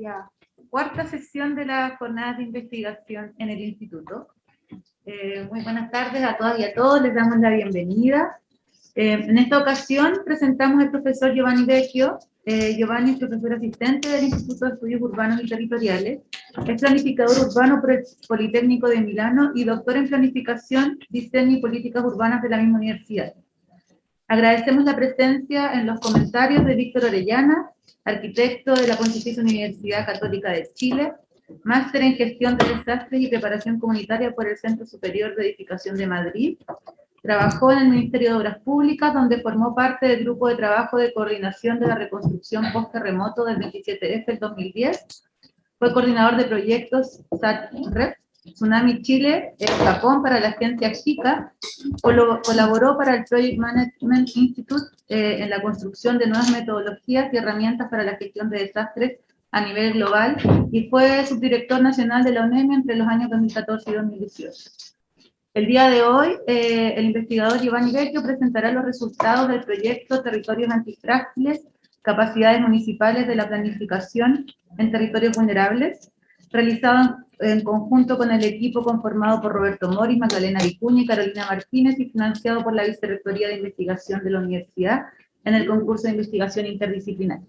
la cuarta sesión de la jornada de investigación en el Instituto. Muy buenas tardes a todas y a todos, les damos la bienvenida. En esta ocasión presentamos al profesor Giovanni Vecchio. Giovanni es profesor asistente del Instituto de Estudios Urbanos y Territoriales, es planificador urbano por el Politécnico de Milano y doctor en planificación, diseño y políticas urbanas de la misma universidad. Agradecemos la presencia en los comentarios de Víctor Orellana, arquitecto de la Pontificia Universidad Católica de Chile, máster en gestión de desastres y preparación comunitaria por el Centro Superior de Edificación de Madrid. Trabajó en el Ministerio de Obras Públicas, donde formó parte del grupo de trabajo de coordinación de la reconstrucción post-terremoto del 27F del 2010. Fue coordinador de proyectos SAT-REP, Tsunami Chile, Japón para la agencia JICA. Colaboró para el Project Management Institute en la construcción de nuevas metodologías y herramientas para la gestión de desastres a nivel global y fue subdirector nacional de la UNEM entre los años 2014 y 2018. El día de hoy, el investigador Giovanni Vecchio presentará los resultados del proyecto Territorios Antifrágiles, Capacidades Municipales de la Planificación en Territorios Vulnerables, realizado en conjunto con el equipo conformado por Roberto Moris, Magdalena Vicuña y Carolina Martínez y financiado por la Vicerrectoría de Investigación de la Universidad en el concurso de investigación interdisciplinaria.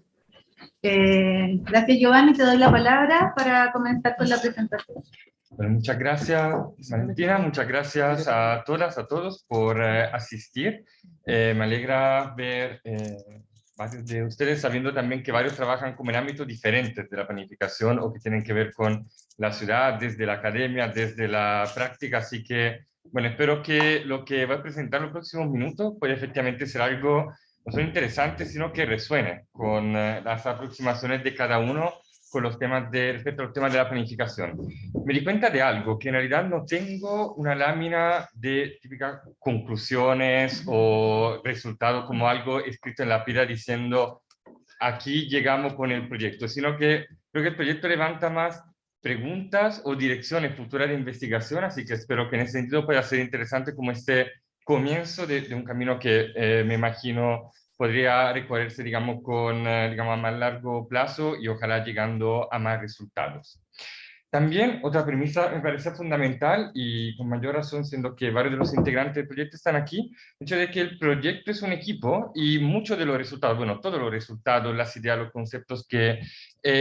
Gracias, Giovanni, te doy la palabra para comenzar con la presentación. Bueno, muchas gracias, Valentina, muchas gracias a todas, a todos por asistir. Me alegra ver varios de ustedes, sabiendo también que varios trabajan como en ámbitos diferentes de la planificación o que tienen que ver con la ciudad, desde la academia, desde la práctica. Así que, bueno, espero que lo que voy a presentar en los próximos minutos pueda efectivamente ser algo no solo interesante, sino que resuene con las aproximaciones de cada uno con los temas respecto a los temas de la planificación. Me di cuenta de algo, que en realidad no tengo una lámina de típicas conclusiones o resultados como algo escrito en la piedra diciendo aquí llegamos con el proyecto, sino que creo que el proyecto levanta más preguntas o direcciones futuras de investigación, así que espero que en ese sentido pueda ser interesante como este comienzo de un camino que me imagino podría recorrerse, digamos, digamos, a más largo plazo y ojalá llegando a más resultados. También otra premisa me parece fundamental y con mayor razón siendo que varios de los integrantes del proyecto están aquí, el hecho de que el proyecto es un equipo y muchos de los resultados, bueno, todos los resultados, las ideas, los conceptos que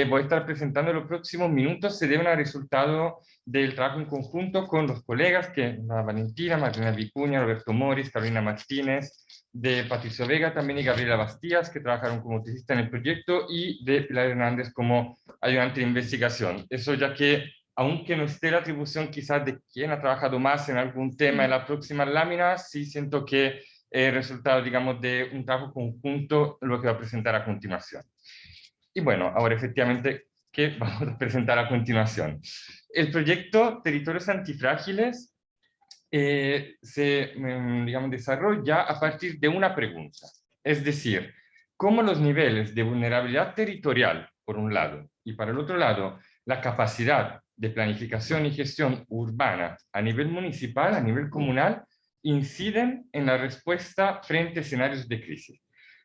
voy a estar presentando en los próximos minutos se deben al resultado del trabajo en conjunto con los colegas, que Valentina, Marina Vicuña, Roberto Moris, Carolina Martínez, de Patricio Vega también y Gabriela Bastías, que trabajaron como tesista en el proyecto, y de Pilar Hernández como ayudante de investigación. Eso ya que, aunque no esté la atribución quizás de quién ha trabajado más en algún tema en las próximas láminas, sí siento que el resultado, digamos, de un trabajo conjunto lo que voy a presentar a continuación. Y bueno, ahora efectivamente, ¿qué vamos a presentar a continuación? El proyecto Territorios Antifrágiles se, digamos, desarrolla a partir de una pregunta. Es decir, cómo los niveles de vulnerabilidad territorial, por un lado, y para el otro lado, la capacidad de planificación y gestión urbana a nivel municipal, a nivel comunal, inciden en la respuesta frente a escenarios de crisis.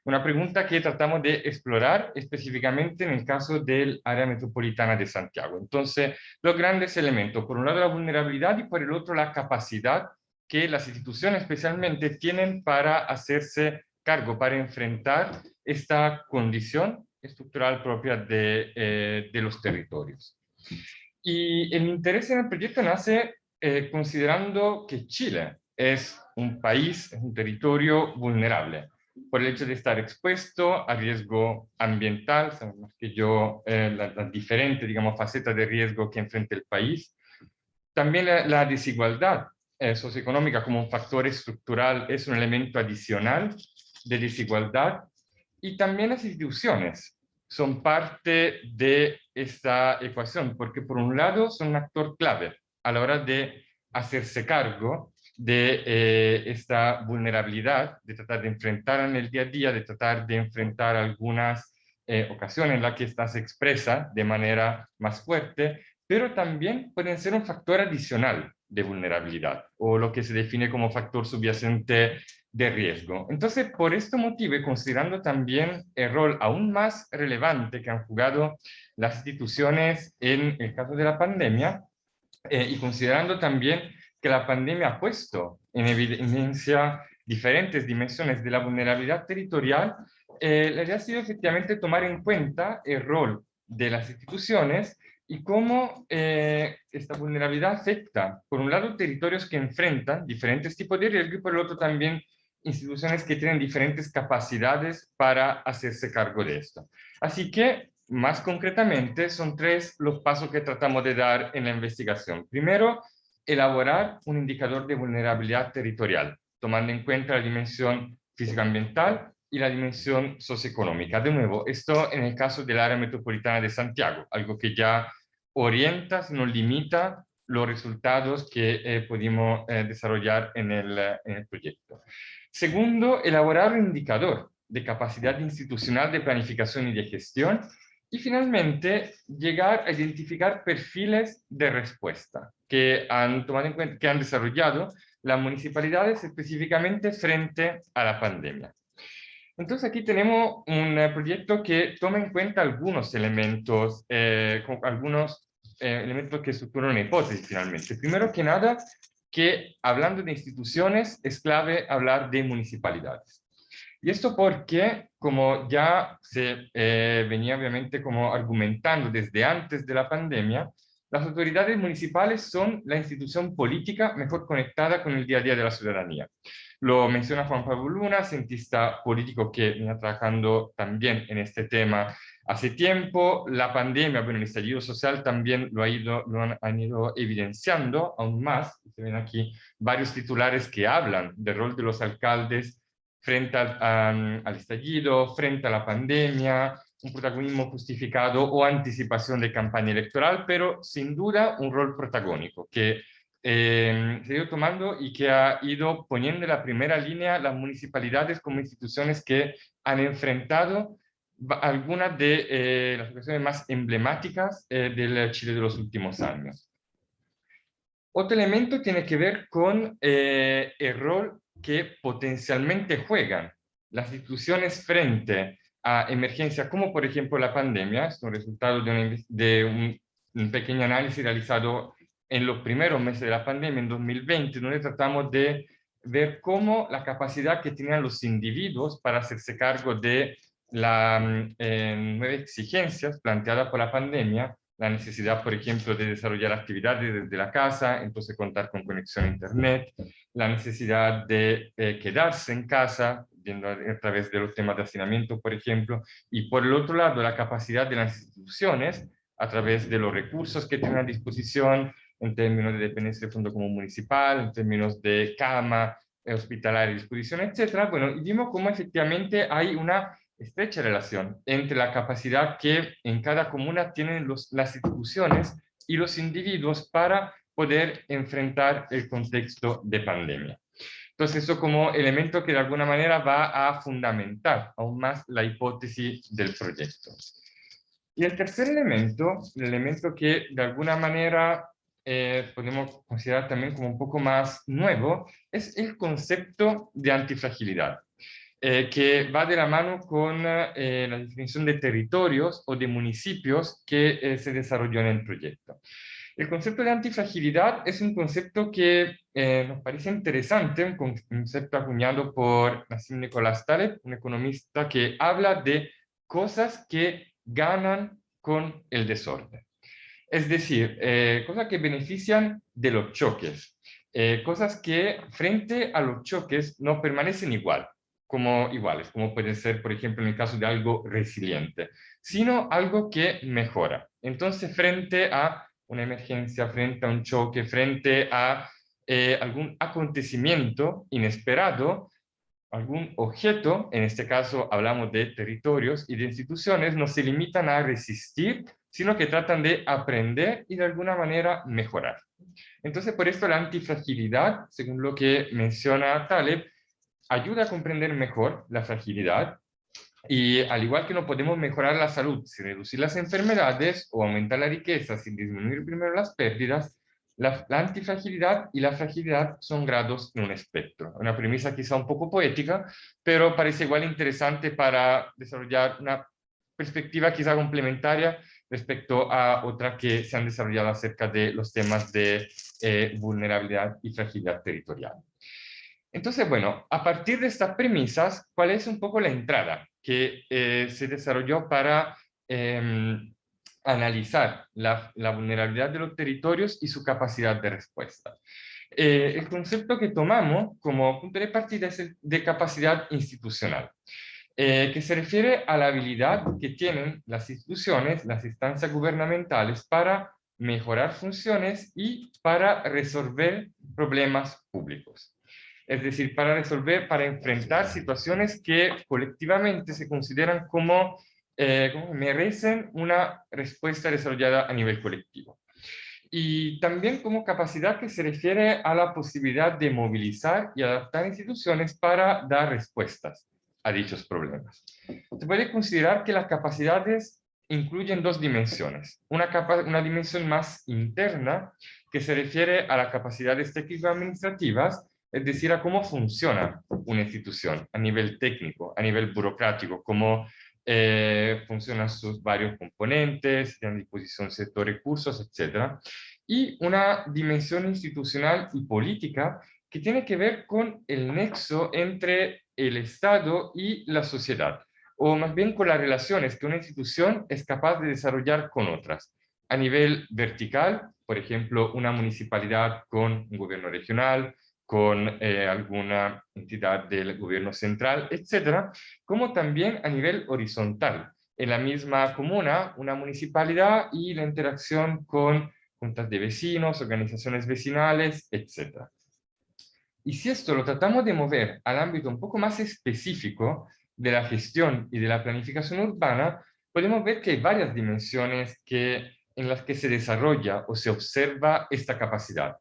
Una pregunta que tratamos de explorar específicamente en el caso del área metropolitana de Santiago. Entonces, los grandes elementos, por un lado la vulnerabilidad y por el otro la capacidad que las instituciones especialmente tienen para hacerse cargo, para enfrentar esta condición estructural propia de los territorios. Y el interés en el proyecto nace considerando que Chile es un país, es un territorio vulnerable por el hecho de estar expuesto a riesgo ambiental, sabemos que las diferentes, digamos, facetas de riesgo que enfrenta el país. También la desigualdad socioeconómica como un factor estructural es un elemento adicional de desigualdad, y también las instituciones son parte de esta ecuación, porque por un lado son un actor clave a la hora de hacerse cargo de esta vulnerabilidad, de tratar de enfrentar en el día a día, de tratar de enfrentar algunas ocasiones en las que esta se expresa de manera más fuerte, pero también pueden ser un factor adicional de vulnerabilidad, o lo que se define como factor subyacente de riesgo. Entonces, por este motivo, y considerando también el rol aún más relevante que han jugado las instituciones en el caso de la pandemia, y considerando también que la pandemia ha puesto en evidencia diferentes dimensiones de la vulnerabilidad territorial, la idea ha sido efectivamente tomar en cuenta el rol de las instituciones y cómo esta vulnerabilidad afecta, por un lado, territorios que enfrentan diferentes tipos de riesgo y por el otro también instituciones que tienen diferentes capacidades para hacerse cargo de esto. Así que, más concretamente, son tres los pasos que tratamos de dar en la investigación. Primero, elaborar un indicador de vulnerabilidad territorial, tomando en cuenta la dimensión físico-ambiental y la dimensión socioeconómica. De nuevo, esto en el caso del área metropolitana de Santiago, algo que ya orienta, si no limita, los resultados que pudimos desarrollar en el proyecto. Segundo, elaborar un indicador de capacidad institucional de planificación y de gestión. Y finalmente, llegar a identificar perfiles de respuesta que han tomado en cuenta, que han desarrollado las municipalidades específicamente frente a la pandemia. Entonces aquí tenemos un proyecto que toma en cuenta algunos elementos, elementos que estructuran una hipótesis finalmente. Primero que nada, que hablando de instituciones es clave hablar de municipalidades. Y esto porque, como ya se venía obviamente como argumentando desde antes de la pandemia, las autoridades municipales son la institución política mejor conectada con el día a día de la ciudadanía. Lo menciona Juan Pablo Luna, cientista político que viene trabajando también en este tema hace tiempo. La pandemia, bueno, el estallido social también han ido evidenciando aún más. Se ven aquí varios titulares que hablan del rol de los alcaldes frente al estallido, frente a la pandemia, un protagonismo justificado o anticipación de campaña electoral, pero sin duda un rol protagónico que se ha ido tomando y que ha ido poniendo en la primera línea las municipalidades como instituciones que han enfrentado algunas de las situaciones más emblemáticas del Chile de los últimos años. Otro elemento tiene que ver con el rol que potencialmente juegan las instituciones frente a emergencias como por ejemplo la pandemia. Es un resultado de un pequeño análisis realizado en los primeros meses de la pandemia, en 2020, donde tratamos de ver cómo la capacidad que tenían los individuos para hacerse cargo de las nuevas exigencias planteadas por la pandemia, la necesidad, por ejemplo, de desarrollar actividades desde la casa, entonces contar con conexión a Internet, la necesidad de quedarse en casa, viendo a través de los temas de hacinamiento, por ejemplo, y por el otro lado, la capacidad de las instituciones, a través de los recursos que tienen a disposición, en términos de dependencia del Fondo Común Municipal, en términos de cama hospitalaria a disposición, etcétera. Bueno, y vimos cómo efectivamente hay una estrecha relación entre la capacidad que en cada comuna tienen las instituciones y los individuos para poder enfrentar el contexto de pandemia. Entonces, eso como elemento que de alguna manera va a fundamentar aún más la hipótesis del proyecto. Y el tercer elemento, el elemento que de alguna manera podemos considerar también como un poco más nuevo, es el concepto de antifragilidad, que va de la mano con la definición de territorios o de municipios que se desarrolló en el proyecto. El concepto de antifragilidad es un concepto que nos parece interesante, un concepto acuñado por Nassim Nicolás Taleb, un economista que habla de cosas que ganan con el desorden. Es decir, cosas que benefician de los choques, cosas que frente a los choques no permanecen iguales, como puede ser, por ejemplo, en el caso de algo resiliente, sino algo que mejora. Entonces, frente a una emergencia, frente a un choque, frente a algún acontecimiento inesperado, algún objeto, en este caso hablamos de territorios y de instituciones, no se limitan a resistir, sino que tratan de aprender y de alguna manera mejorar. Entonces, por esto la antifragilidad, según lo que menciona Taleb, ayuda a comprender mejor la fragilidad y al igual que no podemos mejorar la salud sin reducir las enfermedades o aumentar la riqueza sin disminuir primero las pérdidas, La antifragilidad y la fragilidad son grados en un espectro. Una premisa quizá un poco poética, pero parece igual interesante para desarrollar una perspectiva quizá complementaria respecto a otra que se han desarrollado acerca de los temas de vulnerabilidad y fragilidad territorial. Entonces, bueno, a partir de estas premisas, ¿cuál es un poco la entrada que se desarrolló para analizar la vulnerabilidad de los territorios y su capacidad de respuesta? El concepto que tomamos como punto de partida es el de capacidad institucional, que se refiere a la habilidad que tienen las instituciones, las instancias gubernamentales para mejorar funciones y para resolver problemas públicos. Es decir, para resolver, para enfrentar situaciones que colectivamente se consideran como merecen una respuesta desarrollada a nivel colectivo. Y también como capacidad que se refiere a la posibilidad de movilizar y adaptar instituciones para dar respuestas a dichos problemas. Se puede considerar que las capacidades incluyen dos dimensiones. Una dimensión más interna, que se refiere a las capacidades técnico-administrativas, es decir, a cómo funciona una institución a nivel técnico, a nivel burocrático, cómo funcionan sus varios componentes, tienen a disposición ciertos recursos, etc. Y una dimensión institucional y política que tiene que ver con el nexo entre el Estado y la sociedad, o más bien con las relaciones que una institución es capaz de desarrollar con otras. A nivel vertical, por ejemplo, una municipalidad con un gobierno regional, con alguna entidad del gobierno central, etcétera, como también a nivel horizontal, en la misma comuna, una municipalidad y la interacción con juntas de vecinos, organizaciones vecinales, etcétera. Y si esto lo tratamos de mover al ámbito un poco más específico de la gestión y de la planificación urbana, podemos ver que hay varias dimensiones en las que se desarrolla o se observa esta capacidad.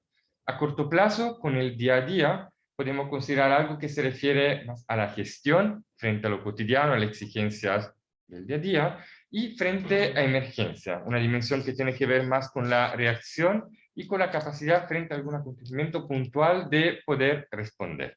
A corto plazo, con el día a día, podemos considerar algo que se refiere más a la gestión frente a lo cotidiano, a las exigencias del día a día, y frente a emergencia, una dimensión que tiene que ver más con la reacción y con la capacidad frente a algún acontecimiento puntual de poder responder.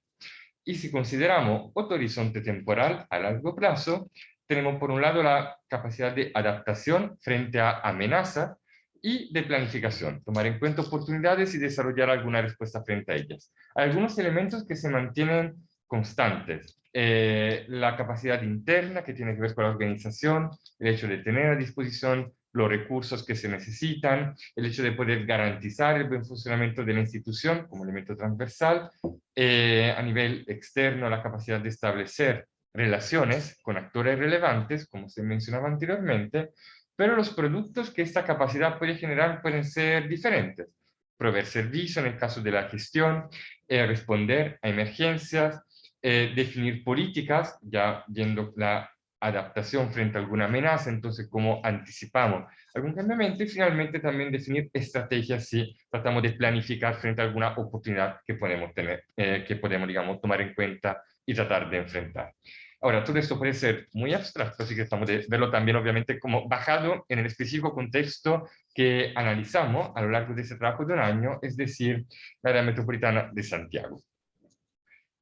Y si consideramos otro horizonte temporal a largo plazo, tenemos por un lado la capacidad de adaptación frente a amenazas y de planificación, tomar en cuenta oportunidades y desarrollar alguna respuesta frente a ellas. Hay algunos elementos que se mantienen constantes. La capacidad interna que tiene que ver con la organización, el hecho de tener a disposición los recursos que se necesitan, el hecho de poder garantizar el buen funcionamiento de la institución como elemento transversal, a nivel externo la capacidad de establecer relaciones con actores relevantes, como se mencionaba anteriormente, pero los productos que esta capacidad puede generar pueden ser diferentes. Proveer servicio en el caso de la gestión, responder a emergencias, definir políticas, ya viendo la adaptación frente a alguna amenaza, entonces cómo anticipamos algún cambiamiento y finalmente también definir estrategias si tratamos de planificar frente a alguna oportunidad que podemos tener, que podemos, digamos, tomar en cuenta y tratar de enfrentar. Ahora, todo esto puede ser muy abstracto, así que estamos de verlo también, obviamente, como bajado en el específico contexto que analizamos a lo largo de ese trabajo de un año, es decir, la área metropolitana de Santiago.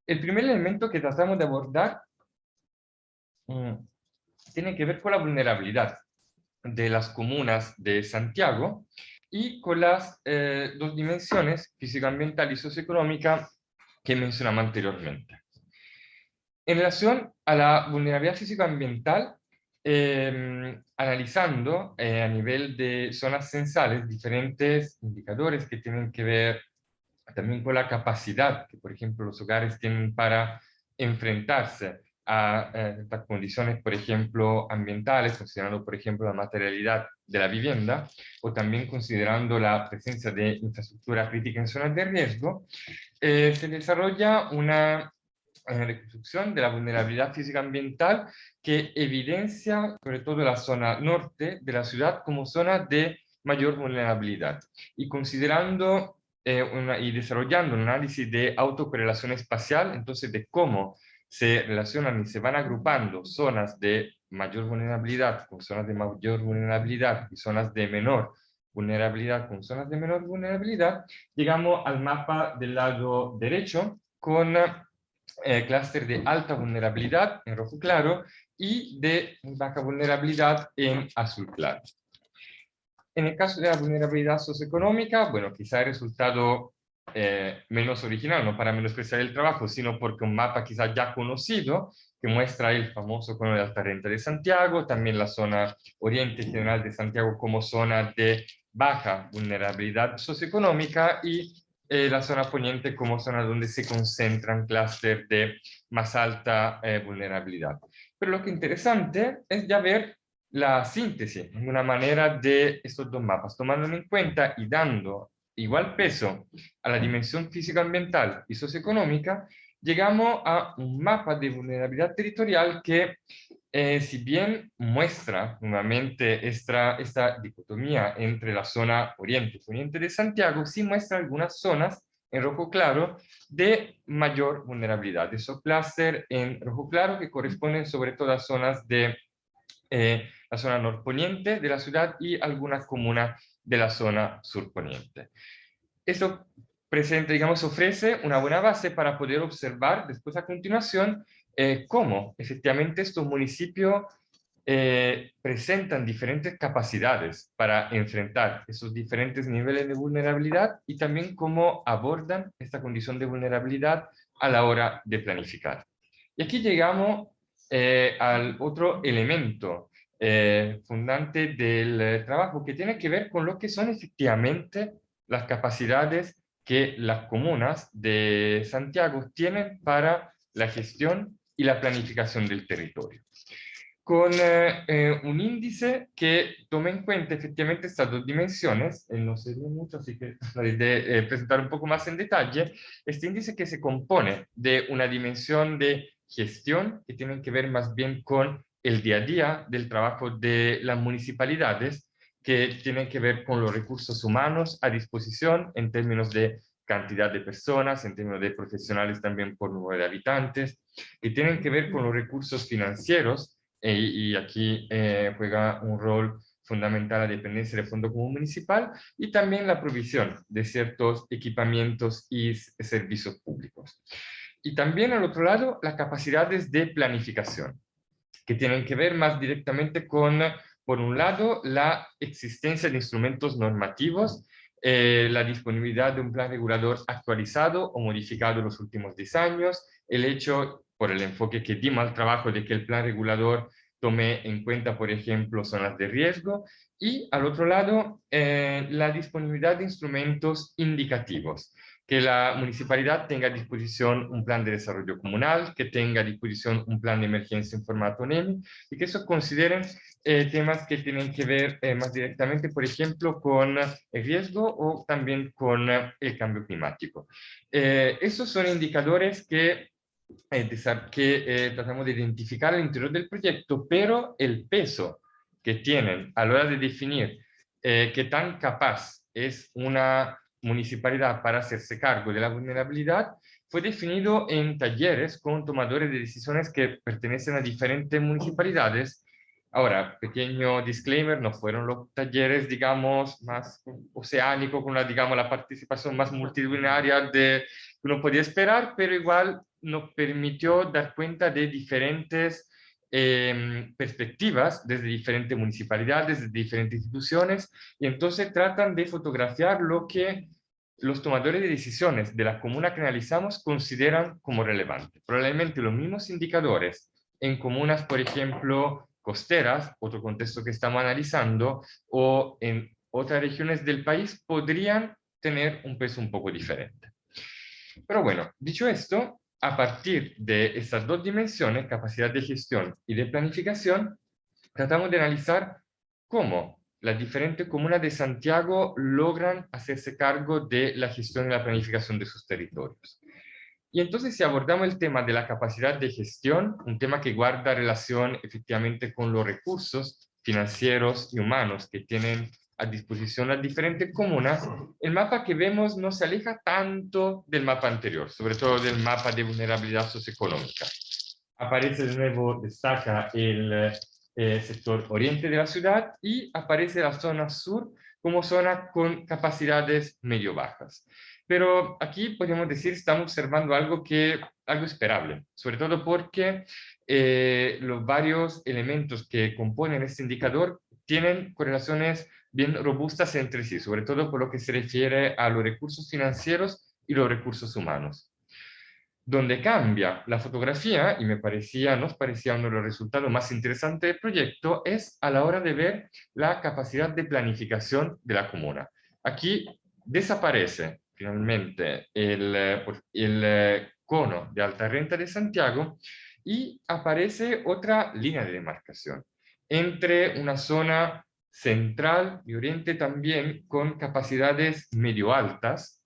El primer elemento que tratamos de abordar tiene que ver con la vulnerabilidad de las comunas de Santiago y con las dos dimensiones, físico-ambiental y socioeconómica, que mencionamos anteriormente. En relación a la vulnerabilidad físico-ambiental, analizando a nivel de zonas censales diferentes indicadores que tienen que ver también con la capacidad que, por ejemplo, los hogares tienen para enfrentarse a estas condiciones, por ejemplo, ambientales, considerando, por ejemplo, la materialidad de la vivienda, o también considerando la presencia de infraestructura crítica en zonas de riesgo, se desarrolla una reconstrucción de la vulnerabilidad física ambiental que evidencia sobre todo la zona norte de la ciudad como zona de mayor vulnerabilidad. Y considerando y desarrollando un análisis de autocorrelación espacial, entonces de cómo se relacionan y se van agrupando zonas de mayor vulnerabilidad con zonas de mayor vulnerabilidad y zonas de menor vulnerabilidad con zonas de menor vulnerabilidad, llegamos al mapa del lado derecho con clúster de alta vulnerabilidad en rojo claro y de baja vulnerabilidad en azul claro. En el caso de la vulnerabilidad socioeconómica, bueno, quizá el resultado menos original, no para menospreciar el trabajo, sino porque un mapa quizá ya conocido, que muestra el famoso cono de alta renta de Santiago, también la zona oriente general de Santiago como zona de baja vulnerabilidad socioeconómica y la zona poniente como zona donde se concentran clústeres de más alta vulnerabilidad. Pero lo que es interesante es ya ver la síntesis, de una manera de estos dos mapas, tomando en cuenta y dando igual peso a la dimensión físico-ambiental y socioeconómica, llegamos a un mapa de vulnerabilidad territorial que, si bien muestra nuevamente esta dicotomía entre la zona oriente y poniente de Santiago, sí muestra algunas zonas en rojo claro de mayor vulnerabilidad. Esos clústeres en rojo claro que corresponden sobre todo a zonas de la zona norponiente de la ciudad y algunas comunas de la zona surponiente. Eso presenta, digamos, ofrece una buena base para poder observar después a continuación cómo efectivamente estos municipios presentan diferentes capacidades para enfrentar esos diferentes niveles de vulnerabilidad y también cómo abordan esta condición de vulnerabilidad a la hora de planificar. Y aquí llegamos al otro elemento fundante del trabajo que tiene que ver con lo que son efectivamente las capacidades que las comunas de Santiago tienen para la gestión y la planificación del territorio. Con un índice que tome en cuenta efectivamente estas dos dimensiones, no se ve mucho, así que trataré de presentar un poco más en detalle, este índice que se compone de una dimensión de gestión que tiene que ver más bien con el día a día del trabajo de las municipalidades, que tienen que ver con los recursos humanos a disposición en términos de cantidad de personas, en términos de profesionales también por número de habitantes, que tienen que ver con los recursos financieros, y aquí juega un rol fundamental la dependencia del Fondo Común Municipal y también la provisión de ciertos equipamientos y servicios públicos. Y también al otro lado, las capacidades de planificación, que tienen que ver más directamente con, por un lado, la existencia de instrumentos normativos, la disponibilidad de un plan regulador actualizado o modificado en los últimos 10 años, el hecho, por el enfoque que dimos al trabajo, de que el plan regulador tome en cuenta, por ejemplo, zonas de riesgo, y al otro lado, la disponibilidad de instrumentos indicativos, que la municipalidad tenga a disposición un plan de desarrollo comunal, que tenga a disposición un plan de emergencia en formato NEMI, y que eso consideren temas que tienen que ver más directamente, por ejemplo, con el riesgo o también con el cambio climático. Esos son indicadores que tratamos de identificar al interior del proyecto, pero el peso que tienen a la hora de definir qué tan capaz es una municipalidad para hacerse cargo de la vulnerabilidad fue definido en talleres con tomadores de decisiones que pertenecen a diferentes municipalidades. Ahora, pequeño disclaimer, no fueron los talleres, digamos, más oceánicos, con la, digamos, la participación más multitudinaria que uno podía esperar, pero igual nos permitió dar cuenta de diferentes perspectivas desde diferentes municipalidades, desde diferentes instituciones, y entonces tratan de fotografiar lo que los tomadores de decisiones de la comuna que analizamos consideran como relevante. Probablemente los mismos indicadores en comunas, por ejemplo, costeras, otro contexto que estamos analizando, o en otras regiones del país, podrían tener un peso un poco diferente. Pero bueno, dicho esto, a partir de estas dos dimensiones, capacidad de gestión y de planificación, tratamos de analizar cómo las diferentes comunas de Santiago logran hacerse cargo de la gestión y la planificación de sus territorios. Y entonces, si abordamos el tema de la capacidad de gestión, un tema que guarda relación efectivamente con los recursos financieros y humanos que tienen a disposición las diferentes comunas, el mapa que vemos no se aleja tanto del mapa anterior, sobre todo del mapa de vulnerabilidad socioeconómica. Aparece de nuevo, destaca el sector oriente de la ciudad y aparece la zona sur como zonas con capacidades medio bajas. Pero aquí podemos decir, estamos observando algo esperable, sobre todo porque los varios elementos que componen este indicador tienen correlaciones bien robustas entre sí, sobre todo por lo que se refiere a los recursos financieros y los recursos humanos. Donde cambia la fotografía, y nos parecía uno de los resultados más interesantes del proyecto, es a la hora de ver la capacidad de planificación de la comuna. Aquí desaparece finalmente el cono de alta renta de Santiago y aparece otra línea de demarcación entre una zona central y oriente también con capacidades medio altas,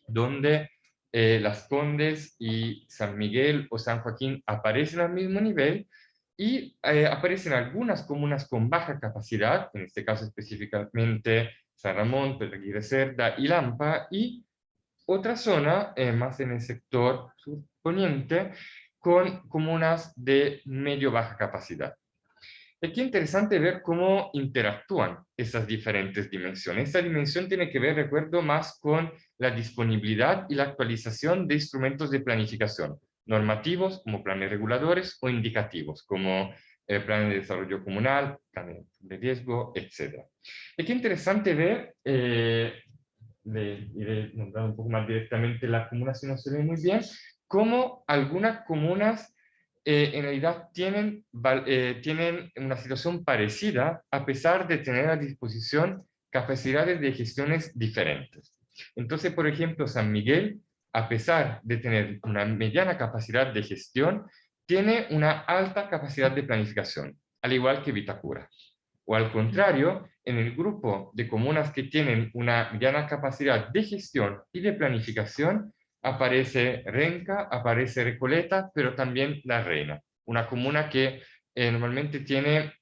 donde Las Condes y San Miguel o San Joaquín aparecen al mismo nivel y aparecen algunas comunas con baja capacidad, en este caso específicamente San Ramón, Pedro Aguirre Cerda y Lampa, y otra zona más en el sector surponiente con comunas de medio baja capacidad. Aquí es interesante ver cómo interactúan esas diferentes dimensiones. Esta dimensión tiene que ver, recuerdo, más con la disponibilidad y la actualización de instrumentos de planificación, normativos como planes reguladores o indicativos como planes de desarrollo comunal, planes de riesgo, etc. Aquí es interesante ver, iré nombrando un poco más directamente las comunas si no se ve muy bien, cómo algunas comunas en realidad tienen una situación parecida a pesar de tener a disposición capacidades de gestiones diferentes. Entonces, por ejemplo, San Miguel, a pesar de tener una mediana capacidad de gestión, tiene una alta capacidad de planificación, al igual que Vitacura. O al contrario, en el grupo de comunas que tienen una mediana capacidad de gestión y de planificación, aparece Renca, aparece Recoleta, pero también La Reina, una comuna que normalmente tiene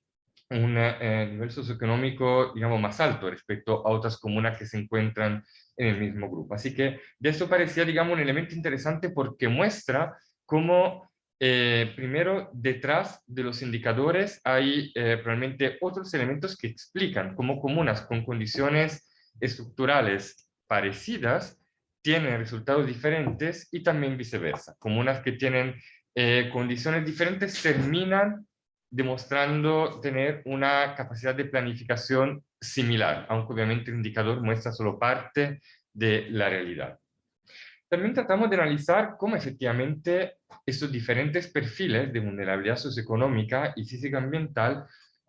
un nivel socioeconómico, digamos, más alto respecto a otras comunas que se encuentran en el mismo grupo. Así que de esto parecía, digamos, un elemento interesante porque muestra cómo, primero, detrás de los indicadores hay probablemente otros elementos que explican cómo comunas con condiciones estructurales parecidas tienen resultados diferentes y también viceversa. Comunas que tienen condiciones diferentes terminan demostrando tener una capacidad de planificación similar, aunque obviamente el indicador muestra solo parte de la realidad. También tratamos de analizar cómo efectivamente estos diferentes perfiles de vulnerabilidad socioeconómica y física-ambiental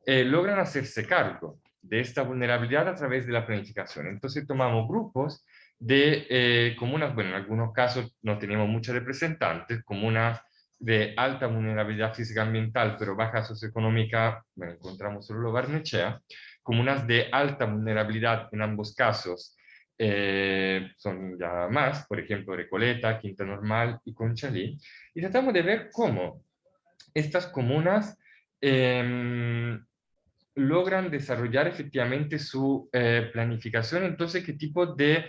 logran hacerse cargo de esta vulnerabilidad a través de la planificación. Entonces tomamos grupos de comunas, bueno, en algunos casos no tenemos muchos representantes, comunas de alta vulnerabilidad física ambiental, pero baja socioeconómica, bueno, encontramos solo Barnechea, comunas de alta vulnerabilidad en ambos casos, son ya más, por ejemplo, Recoleta, Quinta Normal y Conchalí, y tratamos de ver cómo estas comunas logran desarrollar efectivamente su planificación, entonces qué tipo de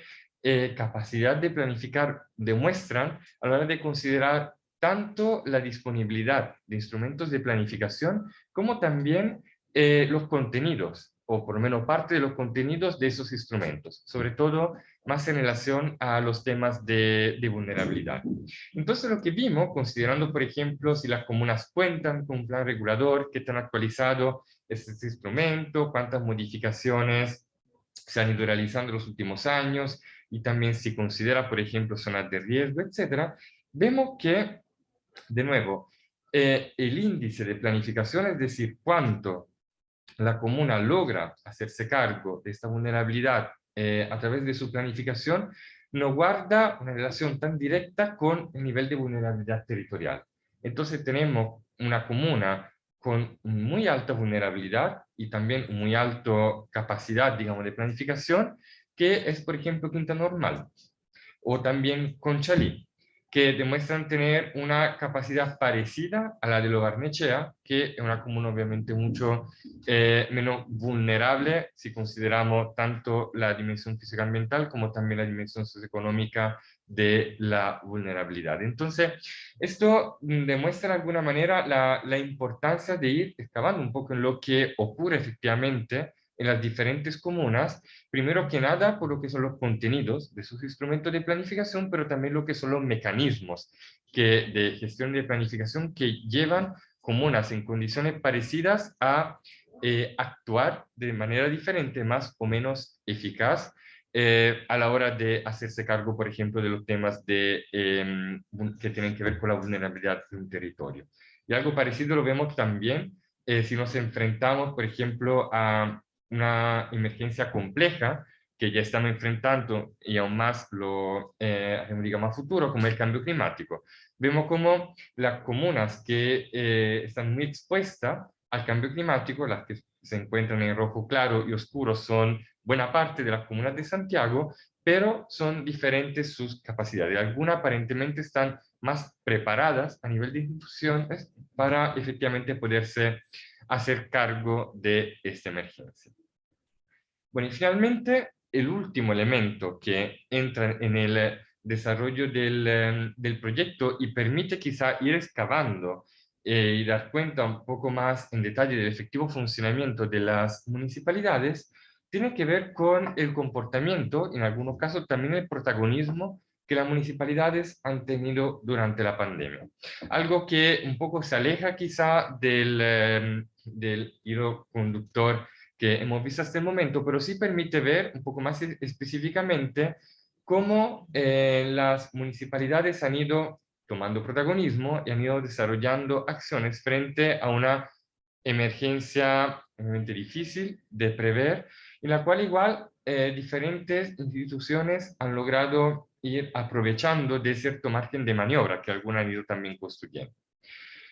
capacidad de planificar demuestran a la hora de considerar tanto la disponibilidad de instrumentos de planificación como también los contenidos, o por lo menos parte de los contenidos de esos instrumentos, sobre todo más en relación a los temas de vulnerabilidad. Entonces lo que vimos, considerando por ejemplo si las comunas cuentan con un plan regulador, qué tan actualizado es este instrumento, cuántas modificaciones se han ido realizando en los últimos años, y también si considera, por ejemplo, zonas de riesgo, etcétera, vemos que, de nuevo, el índice de planificación, es decir, cuánto la comuna logra hacerse cargo de esta vulnerabilidad a través de su planificación, no guarda una relación tan directa con el nivel de vulnerabilidad territorial. Entonces tenemos una comuna con muy alta vulnerabilidad y también muy alta capacidad, digamos, de planificación, que es, por ejemplo, Quinta Normal, o también Conchalí, que demuestran tener una capacidad parecida a la de Lo Barnechea, que es una comuna obviamente mucho menos vulnerable si consideramos tanto la dimensión física ambiental como también la dimensión socioeconómica de la vulnerabilidad. Entonces, esto demuestra de alguna manera la importancia de ir excavando un poco en lo que ocurre efectivamente en las diferentes comunas, primero que nada por lo que son los contenidos de sus instrumentos de planificación, pero también lo que son los mecanismos de gestión de planificación que llevan comunas en condiciones parecidas a actuar de manera diferente, más o menos eficaz, a la hora de hacerse cargo, por ejemplo, de los temas que tienen que ver con la vulnerabilidad de un territorio. Y algo parecido lo vemos también si nos enfrentamos, por ejemplo, a una emergencia compleja que ya estamos enfrentando y aún más lo digamos a futuro, como el cambio climático. Vemos como las comunas que están muy expuestas al cambio climático, las que se encuentran en rojo claro y oscuro, son buena parte de las comunas de Santiago, pero son diferentes sus capacidades. Algunas aparentemente están más preparadas a nivel de instituciones para efectivamente poderse hacer cargo de esta emergencia. Bueno, y finalmente, el último elemento que entra en el desarrollo del proyecto y permite quizá ir excavando y dar cuenta un poco más en detalle del efectivo funcionamiento de las municipalidades, tiene que ver con el comportamiento, en algunos casos también el protagonismo que las municipalidades han tenido durante la pandemia. Algo que un poco se aleja quizá del hilo conductor que hemos visto hasta el momento, pero sí permite ver un poco más específicamente cómo las municipalidades han ido tomando protagonismo y han ido desarrollando acciones frente a una emergencia realmente difícil de prever, en la cual igual diferentes instituciones han logrado ir aprovechando de cierto margen de maniobra que algunas han ido también construyendo.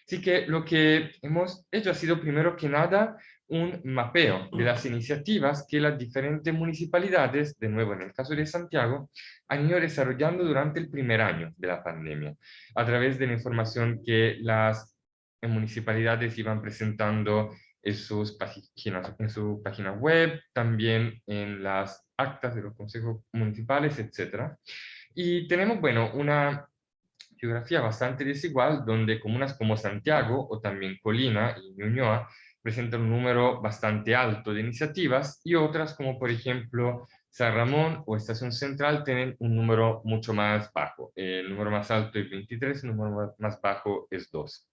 Así que lo que hemos hecho ha sido primero que nada un mapeo de las iniciativas que las diferentes municipalidades, de nuevo en el caso de Santiago, han ido desarrollando durante el primer año de la pandemia, a través de la información que las municipalidades iban presentando en en su página web, también en las actas de los consejos municipales, etc. Y tenemos, bueno, una geografía bastante desigual, donde comunas como Santiago o también Colina y Ñuñoa presentan un número bastante alto de iniciativas y otras como por ejemplo San Ramón o Estación Central tienen un número mucho más bajo. El número más alto es 23, el número más bajo es 2.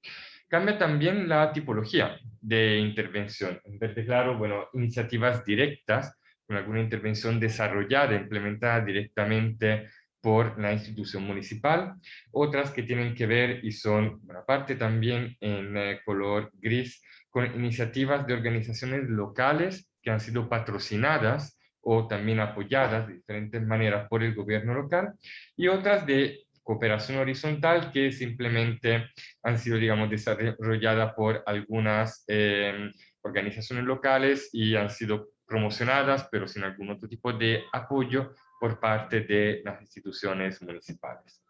Cambia también la tipología de intervención. En vez de, claro, bueno, iniciativas directas, con alguna intervención desarrollada, implementada directamente por la institución municipal, otras que tienen que ver y son, bueno, aparte también en color gris, con iniciativas de organizaciones locales que han sido patrocinadas o también apoyadas de diferentes maneras por el gobierno local, y otras de cooperación horizontal que simplemente han sido, digamos, desarrolladas por algunas organizaciones locales y han sido promocionadas, pero sin algún otro tipo de apoyo por parte de las instituciones municipales.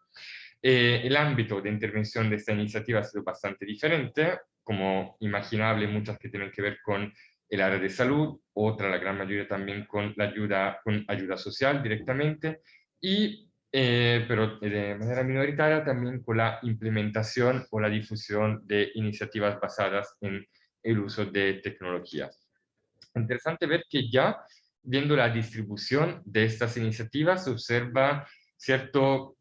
El ámbito de intervención de esta iniciativa ha sido bastante diferente, como imaginable, muchas que tienen que ver con el área de salud, otra, la gran mayoría también con ayuda social directamente, pero de manera minoritaria también con la implementación o la difusión de iniciativas basadas en el uso de tecnologías. Interesante ver que ya viendo la distribución de estas iniciativas se observa cierto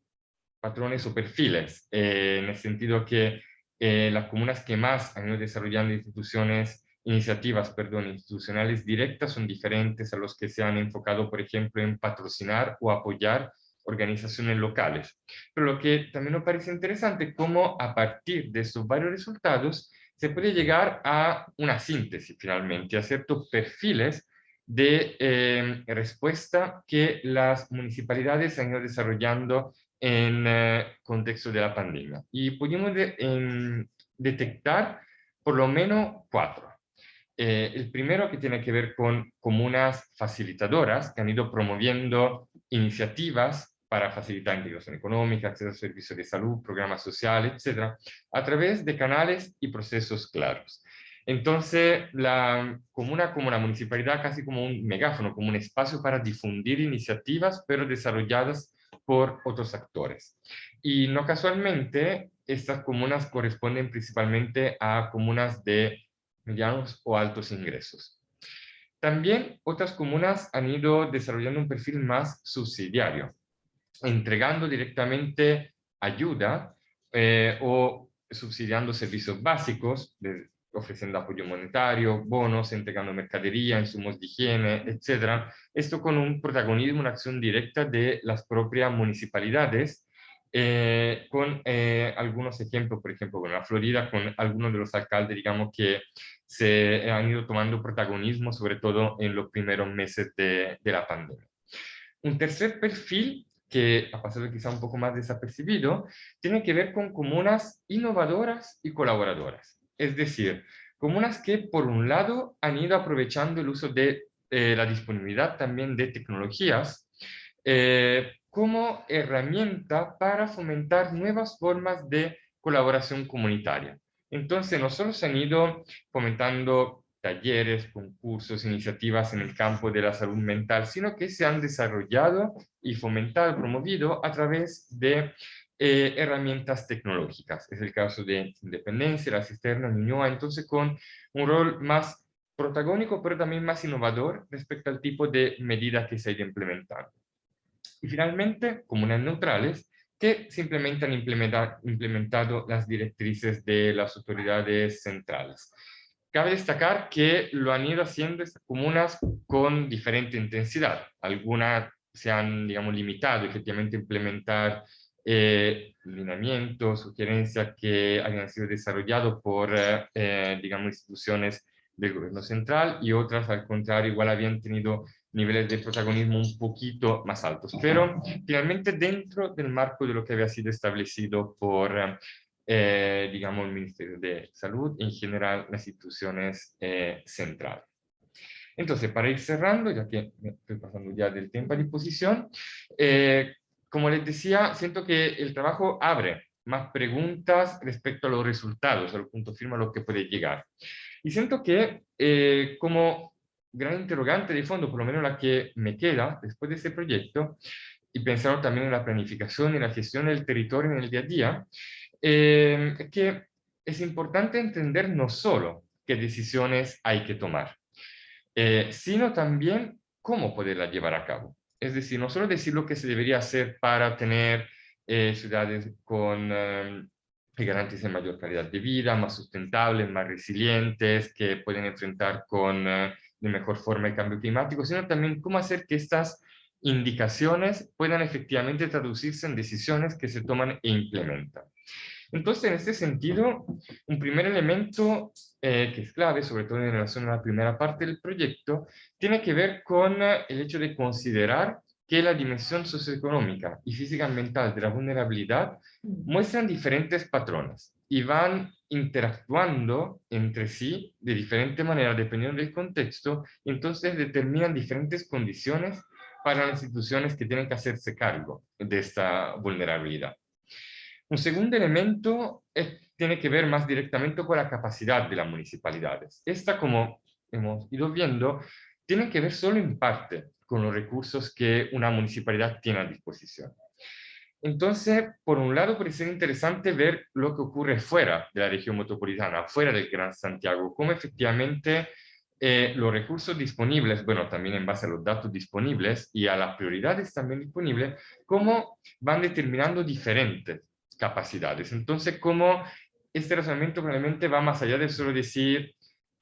patrones o perfiles, en el sentido que las comunas que más han ido desarrollando iniciativas, institucionales directas son diferentes a los que se han enfocado, por ejemplo, en patrocinar o apoyar organizaciones locales. Pero lo que también nos parece interesante es cómo a partir de estos varios resultados se puede llegar a una síntesis finalmente, a ciertos perfiles de respuesta que las municipalidades han ido desarrollando en contexto de la pandemia. Y pudimos detectar por lo menos 4. El primero que tiene que ver con comunas facilitadoras que han ido promoviendo iniciativas para facilitar integración económica, acceso a servicios de salud, programas sociales, etcétera, a través de canales y procesos claros. Entonces, la comuna como la municipalidad casi como un megáfono, como un espacio para difundir iniciativas, pero desarrolladas por otros actores. Y no casualmente, estas comunas corresponden principalmente a comunas de medianos o altos ingresos. También otras comunas han ido desarrollando un perfil más subsidiario, entregando directamente ayuda o subsidiando servicios básicos, ofreciendo apoyo monetario, bonos, entregando mercadería, insumos de higiene, etc. Esto con un protagonismo, una acción directa de las propias municipalidades, con algunos ejemplos, por ejemplo, con la Florida, con algunos de los alcaldes, digamos, que se han ido tomando protagonismo, sobre todo en los primeros meses de la pandemia. Un tercer perfil que ha pasado quizá un poco más desapercibido, tiene que ver con comunas innovadoras y colaboradoras. Es decir, comunas que por un lado han ido aprovechando el uso de la disponibilidad también de tecnologías como herramienta para fomentar nuevas formas de colaboración comunitaria. Entonces, no solo se han ido fomentando talleres, concursos, iniciativas en el campo de la salud mental, sino que se han desarrollado y fomentado, promovido a través de herramientas tecnológicas. Es el caso de Independencia, La Cisterna, Ñuñoa, entonces con un rol más protagónico, pero también más innovador respecto al tipo de medida que se ha ido implementando. Y finalmente, comunas neutrales, que simplemente han implementado las directrices de las autoridades centrales. Cabe destacar que lo han ido haciendo estas comunas con diferente intensidad. Algunas se han, digamos, limitado efectivamente a implementar lineamientos, sugerencias que hayan sido desarrollados por, digamos, instituciones del gobierno central, y otras, al contrario, igual habían tenido niveles de protagonismo un poquito más altos, pero finalmente dentro del marco de lo que había sido establecido por, digamos, el Ministerio de Salud y en general las instituciones centrales. Entonces, para ir cerrando, ya que me estoy pasando ya del tiempo a disposición, como les decía, siento que el trabajo abre más preguntas respecto a los resultados, al punto firme a lo que puede llegar. Y siento que como gran interrogante de fondo, por lo menos la que me queda después de este proyecto, y pensando también en la planificación y la gestión del territorio en el día a día, es que es importante entender no solo qué decisiones hay que tomar, sino también cómo poderlas llevar a cabo. Es decir, no solo decir lo que se debería hacer para tener ciudades con que garanticen mayor calidad de vida, más sustentables, más resilientes, que pueden enfrentar con de mejor forma el cambio climático, sino también cómo hacer que estas indicaciones puedan efectivamente traducirse en decisiones que se toman e implementan. Entonces, en este sentido, un primer elemento que es clave, sobre todo en relación a la primera parte del proyecto, tiene que ver con el hecho de considerar que la dimensión socioeconómica y física ambiental de la vulnerabilidad muestran diferentes patrones y van interactuando entre sí de diferente manera dependiendo del contexto, y entonces determinan diferentes condiciones para las instituciones que tienen que hacerse cargo de esta vulnerabilidad. Un segundo elemento tiene que ver más directamente con la capacidad de las municipalidades. Esta, como hemos ido viendo, tiene que ver solo en parte con los recursos que una municipalidad tiene a disposición. Entonces, por un lado, puede ser interesante ver lo que ocurre fuera de la región metropolitana, fuera del Gran Santiago, cómo efectivamente los recursos disponibles, bueno, también en base a los datos disponibles y a las prioridades también disponibles, cómo van determinando diferentes capacidades. Entonces, cómo este razonamiento probablemente va más allá de solo decir,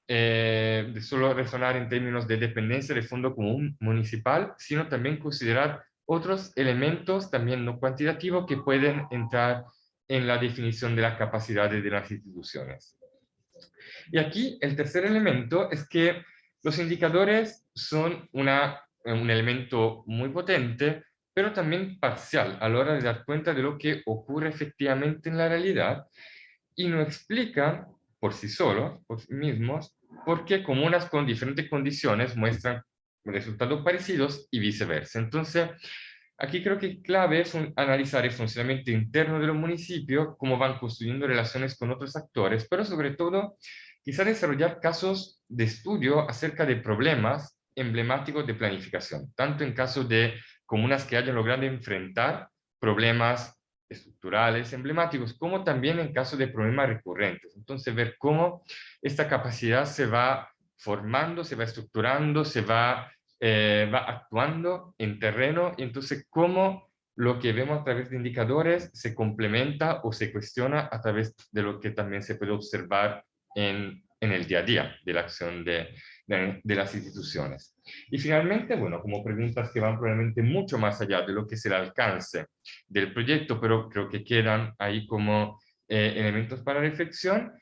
de solo razonar en términos de dependencia del fondo común municipal, sino también considerar otros elementos también no cuantitativos que pueden entrar en la definición de las capacidades de las instituciones. Y aquí el tercer elemento es que los indicadores son un elemento muy potente, pero también parcial a la hora de dar cuenta de lo que ocurre efectivamente en la realidad, y no explican por sí solos, por sí mismos, por qué comunas con diferentes condiciones muestran resultados parecidos y viceversa. Entonces, aquí creo que clave es analizar el funcionamiento interno de los municipios, cómo van construyendo relaciones con otros actores, pero sobre todo, quizá desarrollar casos de estudio acerca de problemas emblemáticos de planificación, tanto en caso de comunas que hayan logrado enfrentar problemas estructurales emblemáticos, como también en caso de problemas recurrentes. Entonces, ver cómo esta capacidad se va formando, se va estructurando, va actuando en terreno, y entonces cómo lo que vemos a través de indicadores se complementa o se cuestiona a través de lo que también se puede observar en el día a día de la acción de las instituciones. Y finalmente, bueno, como preguntas que van probablemente mucho más allá de lo que es el alcance del proyecto, pero creo que quedan ahí como elementos para reflexión,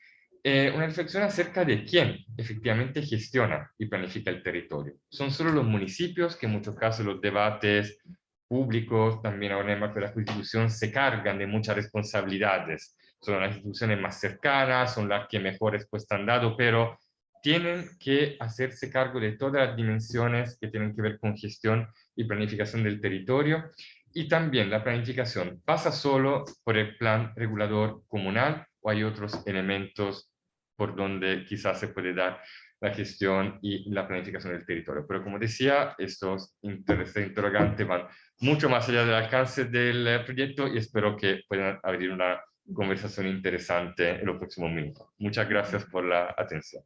una reflexión acerca de quién efectivamente gestiona y planifica el territorio. Son solo los municipios, que en muchos casos los debates públicos, también ahora en el marco de la Constitución, se cargan de muchas responsabilidades. Son las instituciones más cercanas, son las que mejor respuesta han dado, pero tienen que hacerse cargo de todas las dimensiones que tienen que ver con gestión y planificación del territorio. Y también la planificación pasa solo por el plan regulador comunal, o hay otros elementos por donde quizás se puede dar la gestión y la planificación del territorio. Pero como decía, estos interrogantes van mucho más allá del alcance del proyecto, y espero que puedan abrir una conversación interesante en los próximos minutos. Muchas gracias por la atención.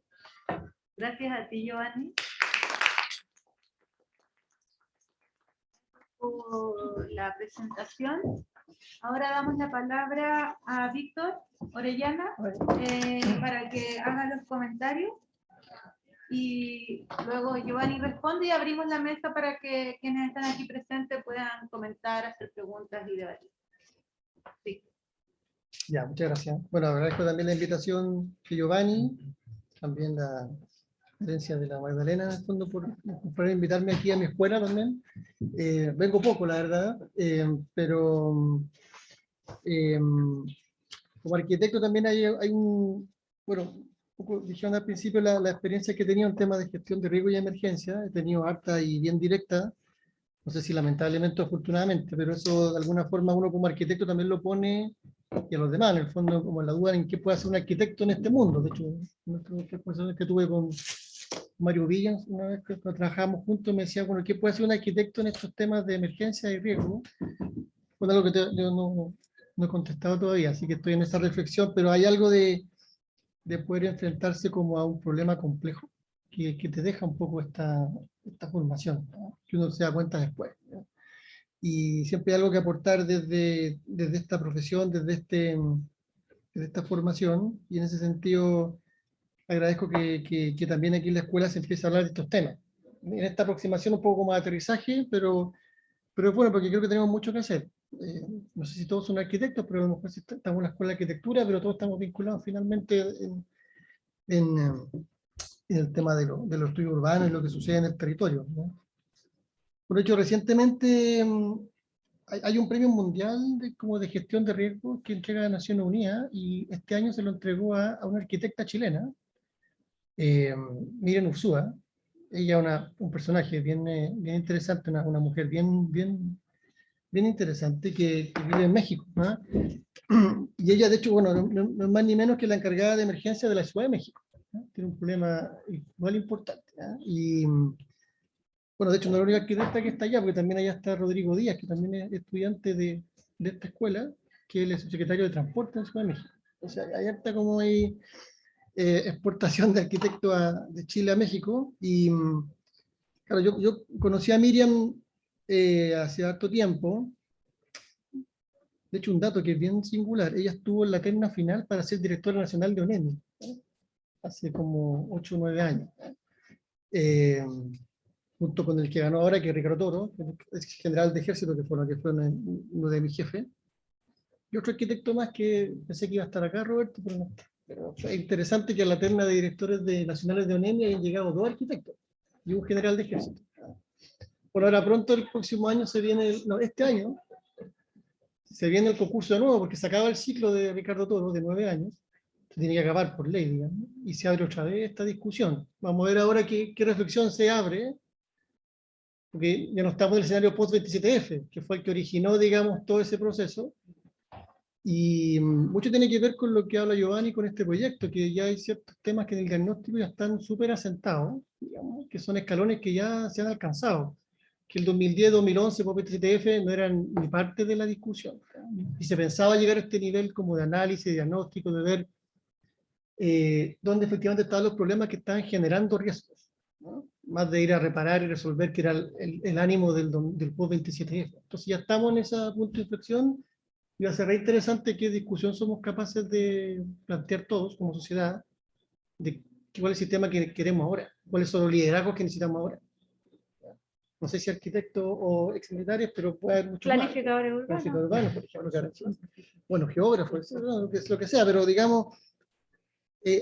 Gracias a ti, Giovanni, por la presentación. Ahora damos la palabra a Víctor Orellana para que haga los comentarios, y luego Giovanni responde, y abrimos la mesa para que quienes están aquí presentes puedan comentar, hacer preguntas y debatir. Sí. Ya, muchas gracias. Bueno, agradezco también la invitación de Giovanni, también la sugerencia de la Magdalena, en el fondo, por invitarme aquí a mi escuela también. Vengo poco, la verdad, pero como arquitecto también hay un, bueno, un poco dijeron al principio la experiencia que he tenido en temas de gestión de riesgo y emergencia. He tenido harta y bien directa, no sé si lamentablemente o afortunadamente, pero eso de alguna forma uno como arquitecto también lo pone, y a los demás, en el fondo, como la duda en qué puede hacer un arquitecto en este mundo. De hecho, nuestras conversaciones que tuve con Mario Villas, una vez que trabajamos juntos, me decía, bueno, ¿qué puede hacer un arquitecto en estos temas de emergencia y riesgo? Bueno, algo que yo no he contestado todavía, así que estoy en esa reflexión, pero hay algo de poder enfrentarse como a un problema complejo que te deja un poco esta formación, ¿no? Que uno se da cuenta después, ¿no? Y siempre hay algo que aportar desde esta profesión, desde esta formación, y en ese sentido agradezco que también aquí en la escuela se empiece a hablar de estos temas. En esta aproximación un poco como de aterrizaje, pero es bueno porque creo que tenemos mucho que hacer. No sé si todos son arquitectos, pero a lo mejor estamos en la escuela de arquitectura, pero todos estamos vinculados finalmente en el tema de los estudios urbanos y lo que sucede en el territorio, ¿no? Por hecho, recientemente hay un premio mundial como de gestión de riesgos que entrega la Naciones Unidas, y este año se lo entregó a una arquitecta chilena, Miriam Ursúa. Ella es un personaje bien interesante, una mujer bien interesante que vive en México, ¿no? Y ella, de hecho, bueno, no es más ni menos que la encargada de emergencia de la Ciudad de México, ¿no? Tiene un problema igual importante, ¿no? Y bueno, de hecho no es la única arquitecta que está allá, porque también allá está Rodrigo Díaz, que también es estudiante de esta escuela, que él es subsecretario de Transporte en Ciudad de México. O sea, hay harta como hay exportación de arquitectos de Chile a México. Y claro, yo conocí a Miriam hace harto tiempo. De hecho, un dato que es bien singular: ella estuvo en la terna final para ser directora nacional de ONEMI, ¿no? Hace como 8 o 9 años. Junto con el que ganó ahora, que es Ricardo Toro, que es general de ejército, que fue uno de mis jefes. Y otro arquitecto más que pensé que iba a estar acá, Roberto, pero no está. Pero es interesante que a la terna de directores nacionales de ONEMI hayan llegado 2 arquitectos y un general de ejército. Por ahora pronto, el próximo año este año, se viene el concurso de nuevo, porque se acaba el ciclo de Ricardo Toro de 9 años, que tiene que acabar por ley, digamos, y se abre otra vez esta discusión. Vamos a ver ahora qué reflexión se abre, porque ya no estamos en el escenario post-27F, que fue el que originó, digamos, todo ese proceso. Y mucho tiene que ver con lo que habla Giovanni con este proyecto, que ya hay ciertos temas que en el diagnóstico ya están súper asentados, digamos, que son escalones que ya se han alcanzado, que el 2010-2011 por 27F no eran ni parte de la discusión, y se pensaba llegar a este nivel como de análisis, de diagnóstico, de ver donde efectivamente estaban los problemas que estaban generando riesgos, ¿no? Más de ir a reparar y resolver, que era el ánimo del post-27F. Entonces ya estamos en ese punto de inflexión, y va a ser re interesante qué discusión somos capaces de plantear todos como sociedad, de cuál es el sistema que queremos ahora, cuáles son los liderazgos que necesitamos ahora. No sé si arquitectos o exmilitares, pero puede haber muchos más. Planificadores urbanos. Planificadores urbanos, por ejemplo, que ahora sí. Bueno, geógrafos, ¿no? Lo que sea, pero digamos,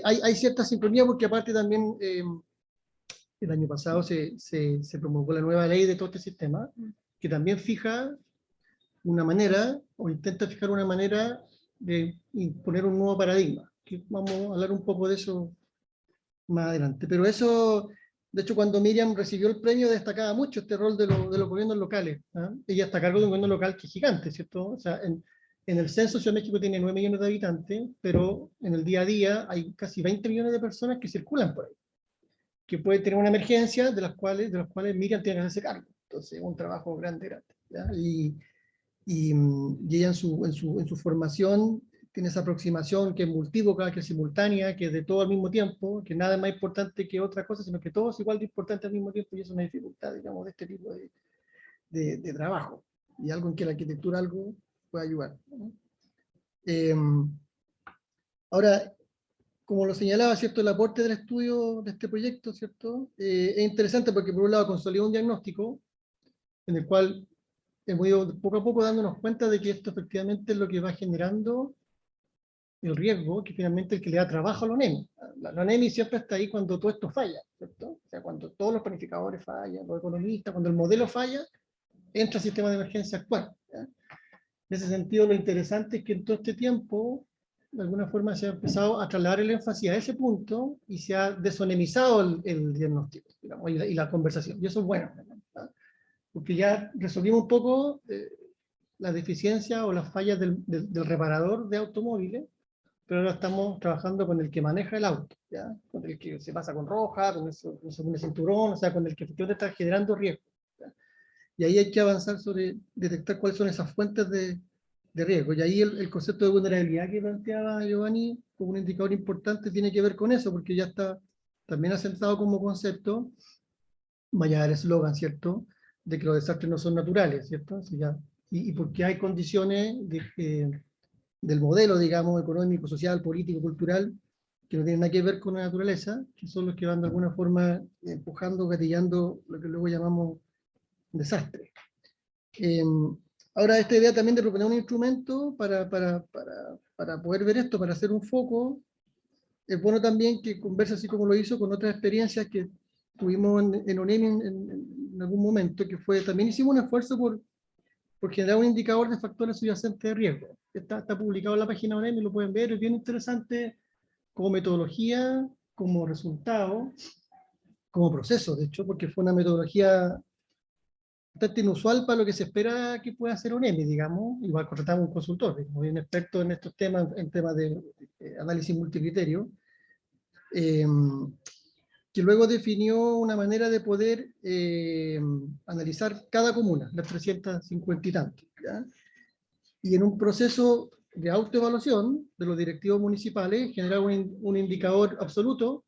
hay cierta sincronía, porque aparte también el año pasado se promulgó la nueva ley de todo este sistema, que también fija una manera, o intenta fijar una manera de imponer un nuevo paradigma, que vamos a hablar un poco de eso más adelante. Pero eso, de hecho, cuando Miriam recibió el premio, destacaba mucho este rol de los gobiernos locales, ¿ah? Ella está a cargo de un gobierno local que es gigante, ¿cierto? O sea, en el censo, Ciudad de México tiene 9 millones de habitantes, pero en el día a día hay casi 20 millones de personas que circulan por ahí, que pueden tener una emergencia de las cuales Miriam tiene que hacerse cargo. Entonces, es un trabajo grande, ¿ya? Y ella en su formación tiene esa aproximación que es multívoca, que es simultánea, que es de todo al mismo tiempo, que nada es más importante que otra cosa, sino que todo es igual de importante al mismo tiempo, y es una dificultad, digamos, de este tipo de trabajo, y algo en que la arquitectura algo puede ayudar, ¿no? Ahora, como lo señalaba, ¿cierto? El aporte del estudio de este proyecto, ¿cierto? Es interesante porque por un lado consolida un diagnóstico en el cual hemos ido poco a poco dándonos cuenta de que esto efectivamente es lo que va generando el riesgo, que finalmente es el que le da trabajo a la ONEMI. La ONEMI siempre está ahí cuando todo esto falla, ¿cierto? O sea, cuando todos los planificadores fallan, los economistas, cuando el modelo falla, entra el sistema de emergencia a actuar, ¿ya? En ese sentido, lo interesante es que en todo este tiempo, de alguna forma, se ha empezado a trasladar el énfasis a ese punto y se ha desonemizado el diagnóstico, digamos, y la conversación. Y eso es bueno, ¿no? Porque ya resolvimos un poco la deficiencia o las fallas del reparador de automóviles, pero ahora estamos trabajando con el que maneja el auto, ¿ya? Con el que se pasa con roja, con el cinturón, o sea, con el que efectivamente está generando riesgo, ¿ya? Y ahí hay que avanzar sobre detectar cuáles son esas fuentes de riesgo. Y ahí el concepto de vulnerabilidad que planteaba Giovanni como un indicador importante tiene que ver con eso, porque ya está también asentado como concepto, vaya el eslogan, ¿cierto?, de que los desastres no son naturales, ¿cierto? O sea, y porque hay condiciones del modelo, digamos, económico, social, político, cultural, que no tienen nada que ver con la naturaleza, que son los que van de alguna forma empujando, gatillando lo que luego llamamos desastre. Ahora, esta idea también de proponer un instrumento para poder ver esto, para hacer un foco, es bueno también que converse, así como lo hizo, con otras experiencias que tuvimos en ONEMI en algún momento, que fue, también hicimos un esfuerzo por generar un indicador de factores subyacentes de riesgo. Está publicado en la página ONEMI, lo pueden ver, es bien interesante como metodología, como resultado, como proceso, de hecho, porque fue una metodología bastante inusual para lo que se espera que pueda hacer ONEMI, digamos. Igual contratamos un consultor, muy bien experto en estos temas, en temas de análisis multicriterio, que luego definió una manera de poder analizar cada comuna, las 350 y tantos, ¿ya? Y en un proceso de autoevaluación de los directivos municipales, generar un indicador absoluto,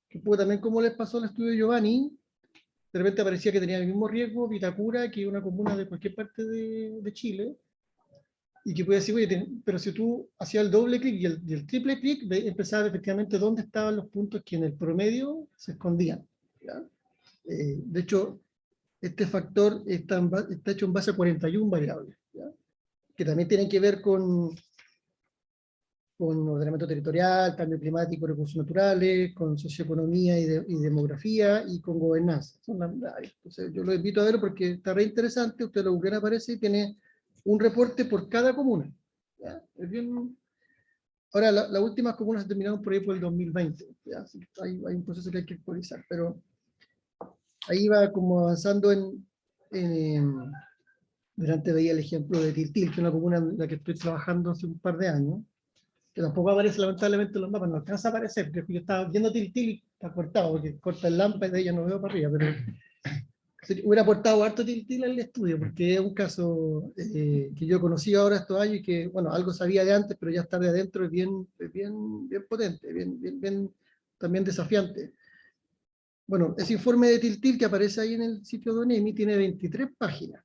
que fue también como les pasó al estudio de Giovanni. De repente parecía que tenía el mismo riesgo Vitacura que una comuna de cualquier parte de Chile, y que podía decir, oye, pero si tú hacías el doble clic y el triple clic, empezaba efectivamente dónde estaban los puntos que en el promedio se escondían, ¿ya? De hecho, este factor está hecho en base a 41 variables, ¿ya? Que también tienen que ver con ordenamiento territorial, cambio climático, recursos naturales, con socioeconomía y demografía, y con gobernanza. Son las áreas. Entonces, yo los invito a verlo porque está re interesante. Usted lo buscan, aparece y tiene un reporte por cada comuna, ¿ya? Es bien. Ahora, las últimas comunas se terminaron por ahí por el 2020, ¿ya? Así que hay un proceso que hay que actualizar, pero ahí va como avanzando delante veía el ejemplo de Tiltil, que es una comuna en la que estoy trabajando hace un par de años, que tampoco aparece lamentablemente en los mapas, no alcanza a aparecer, porque yo estaba viendo Tiltil y está cortado, porque corta el lámpara y de ella no veo para arriba, pero hubiera aportado harto tiltil al estudio, porque es un caso que yo conocí ahora estos años y que, bueno, algo sabía de antes, pero ya estar de adentro es bien potente, bien también desafiante. Bueno, ese informe de tiltil que aparece ahí en el sitio de ONEMI tiene 23 páginas,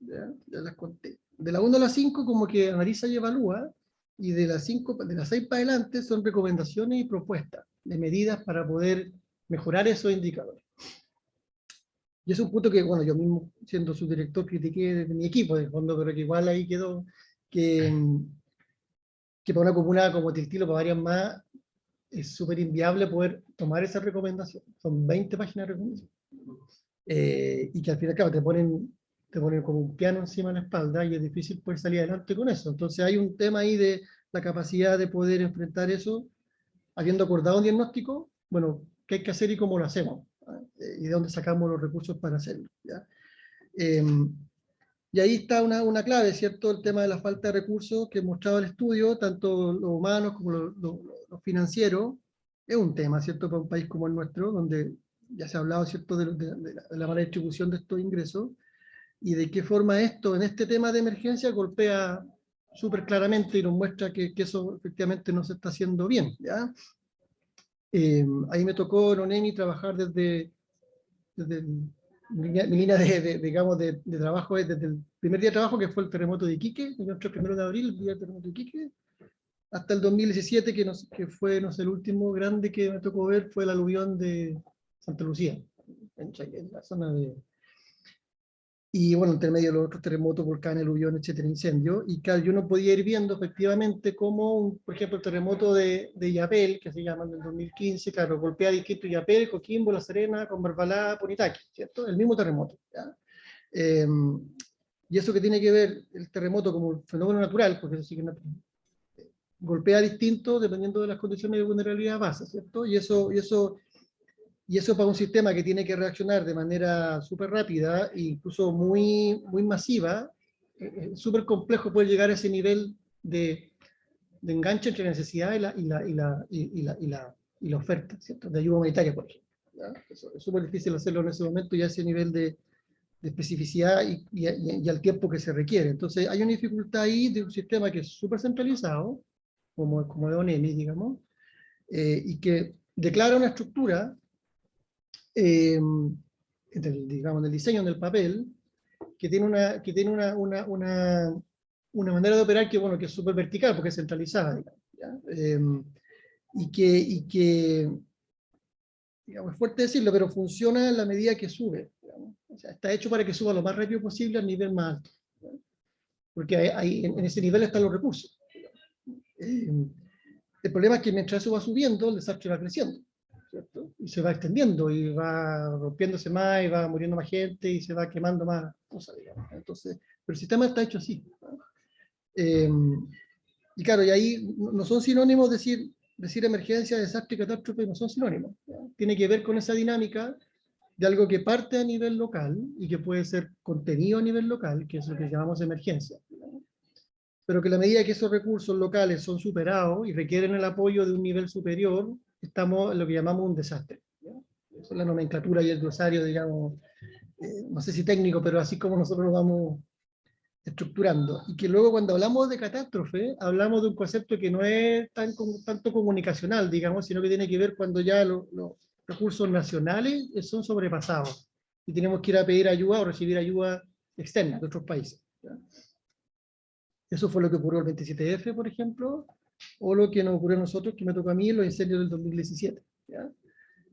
ya las conté. De la 1 a la 5 como que analiza y evalúa, y de las 6 para adelante son recomendaciones y propuestas de medidas para poder mejorar esos indicadores. Y es un punto que, bueno, yo mismo, siendo su director, critiqué de mi equipo, de fondo, pero que igual ahí quedó, que para una comuna como Tiltil o para varias más, es súper inviable poder tomar esa recomendación. Son 20 páginas de recomendación. Y que al final, claro, te ponen como un piano encima de la espalda y es difícil poder salir adelante con eso. Entonces hay un tema ahí de la capacidad de poder enfrentar eso, habiendo acordado un diagnóstico, bueno, qué hay que hacer y cómo lo hacemos, y de dónde sacamos los recursos para hacerlo, ¿ya? Y ahí está una clave, ¿cierto? El tema de la falta de recursos que mostraba el estudio, tanto los humanos como los financieros, es un tema, ¿cierto? Para un país como el nuestro, donde ya se ha hablado, ¿cierto?, de la mala distribución de estos ingresos, y de qué forma esto, en este tema de emergencia, golpea súper claramente y nos muestra que eso efectivamente no se está haciendo bien, ¿ya? Ahí me tocó en ONEMI trabajar desde mi línea digamos, de trabajo es desde el primer día de trabajo, que fue el terremoto de Iquique, el 1 de abril, el día del terremoto de Iquique, hasta el 2017, que fue, no sé, el último grande que me tocó ver fue el aluvión de Santa Lucía, en la zona de... Y bueno, entre medio de los otros terremotos, volcanes, aluvión, etcétera, incendios. Y claro, yo no podía ir viendo efectivamente cómo, por ejemplo, el terremoto de Illapel, que se llama en el 2015, claro, golpea distinto Illapel, Coquimbo, La Serena, Conbarbalá, Punitaqui, ¿cierto? El mismo terremoto, ¿ya? Y eso que tiene que ver el terremoto como un fenómeno natural, porque eso sí que golpea distinto dependiendo de las condiciones de vulnerabilidad base, ¿cierto? Y eso para un sistema que tiene que reaccionar de manera súper rápida e incluso muy masiva, es súper complejo poder llegar a ese nivel de enganche entre la necesidad y la oferta, ¿cierto? De ayuda humanitaria, por ejemplo, ¿ya? Eso es súper difícil hacerlo en ese momento y a ese nivel de especificidad y al tiempo que se requiere. Entonces hay una dificultad ahí de un sistema que es súper centralizado, como de ONEMI, digamos, y que declara una estructura digamos, del diseño en el papel, que tiene una manera de operar que, bueno, que es súper vertical, porque es centralizada, digamos, ¿ya? Y que digamos, es fuerte decirlo, pero funciona en la medida que sube, digamos. O sea, está hecho para que suba lo más rápido posible al nivel más alto, ¿ya? Porque en ese nivel están los recursos. El problema es que mientras eso va subiendo, el desastre va creciendo, ¿cierto? Y se va extendiendo, y va rompiéndose más, y va muriendo más gente, y se va quemando más cosas, digamos. Entonces, pero el sistema está hecho así, ¿no? Y claro, y ahí no son sinónimos decir emergencia, desastre y catástrofe, no son sinónimos, ¿no? Tiene que ver con esa dinámica de algo que parte a nivel local y que puede ser contenido a nivel local, que es lo que llamamos emergencia, ¿no? Pero que a la medida que esos recursos locales son superados y requieren el apoyo de un nivel superior, estamos en lo que llamamos un desastre, ¿no? Esa es la nomenclatura y el glosario, digamos, no sé si técnico, pero así como nosotros lo vamos estructurando. Y que luego cuando hablamos de catástrofe, hablamos de un concepto que no es tanto comunicacional, digamos, sino que tiene que ver cuando ya los recursos nacionales son sobrepasados y tenemos que ir a pedir ayuda o recibir ayuda externa de otros países, ¿ya? Eso fue lo que ocurrió el 27F, por ejemplo, o lo que nos ocurrió a nosotros, que me tocó a mí en los incendios del 2017, ¿ya?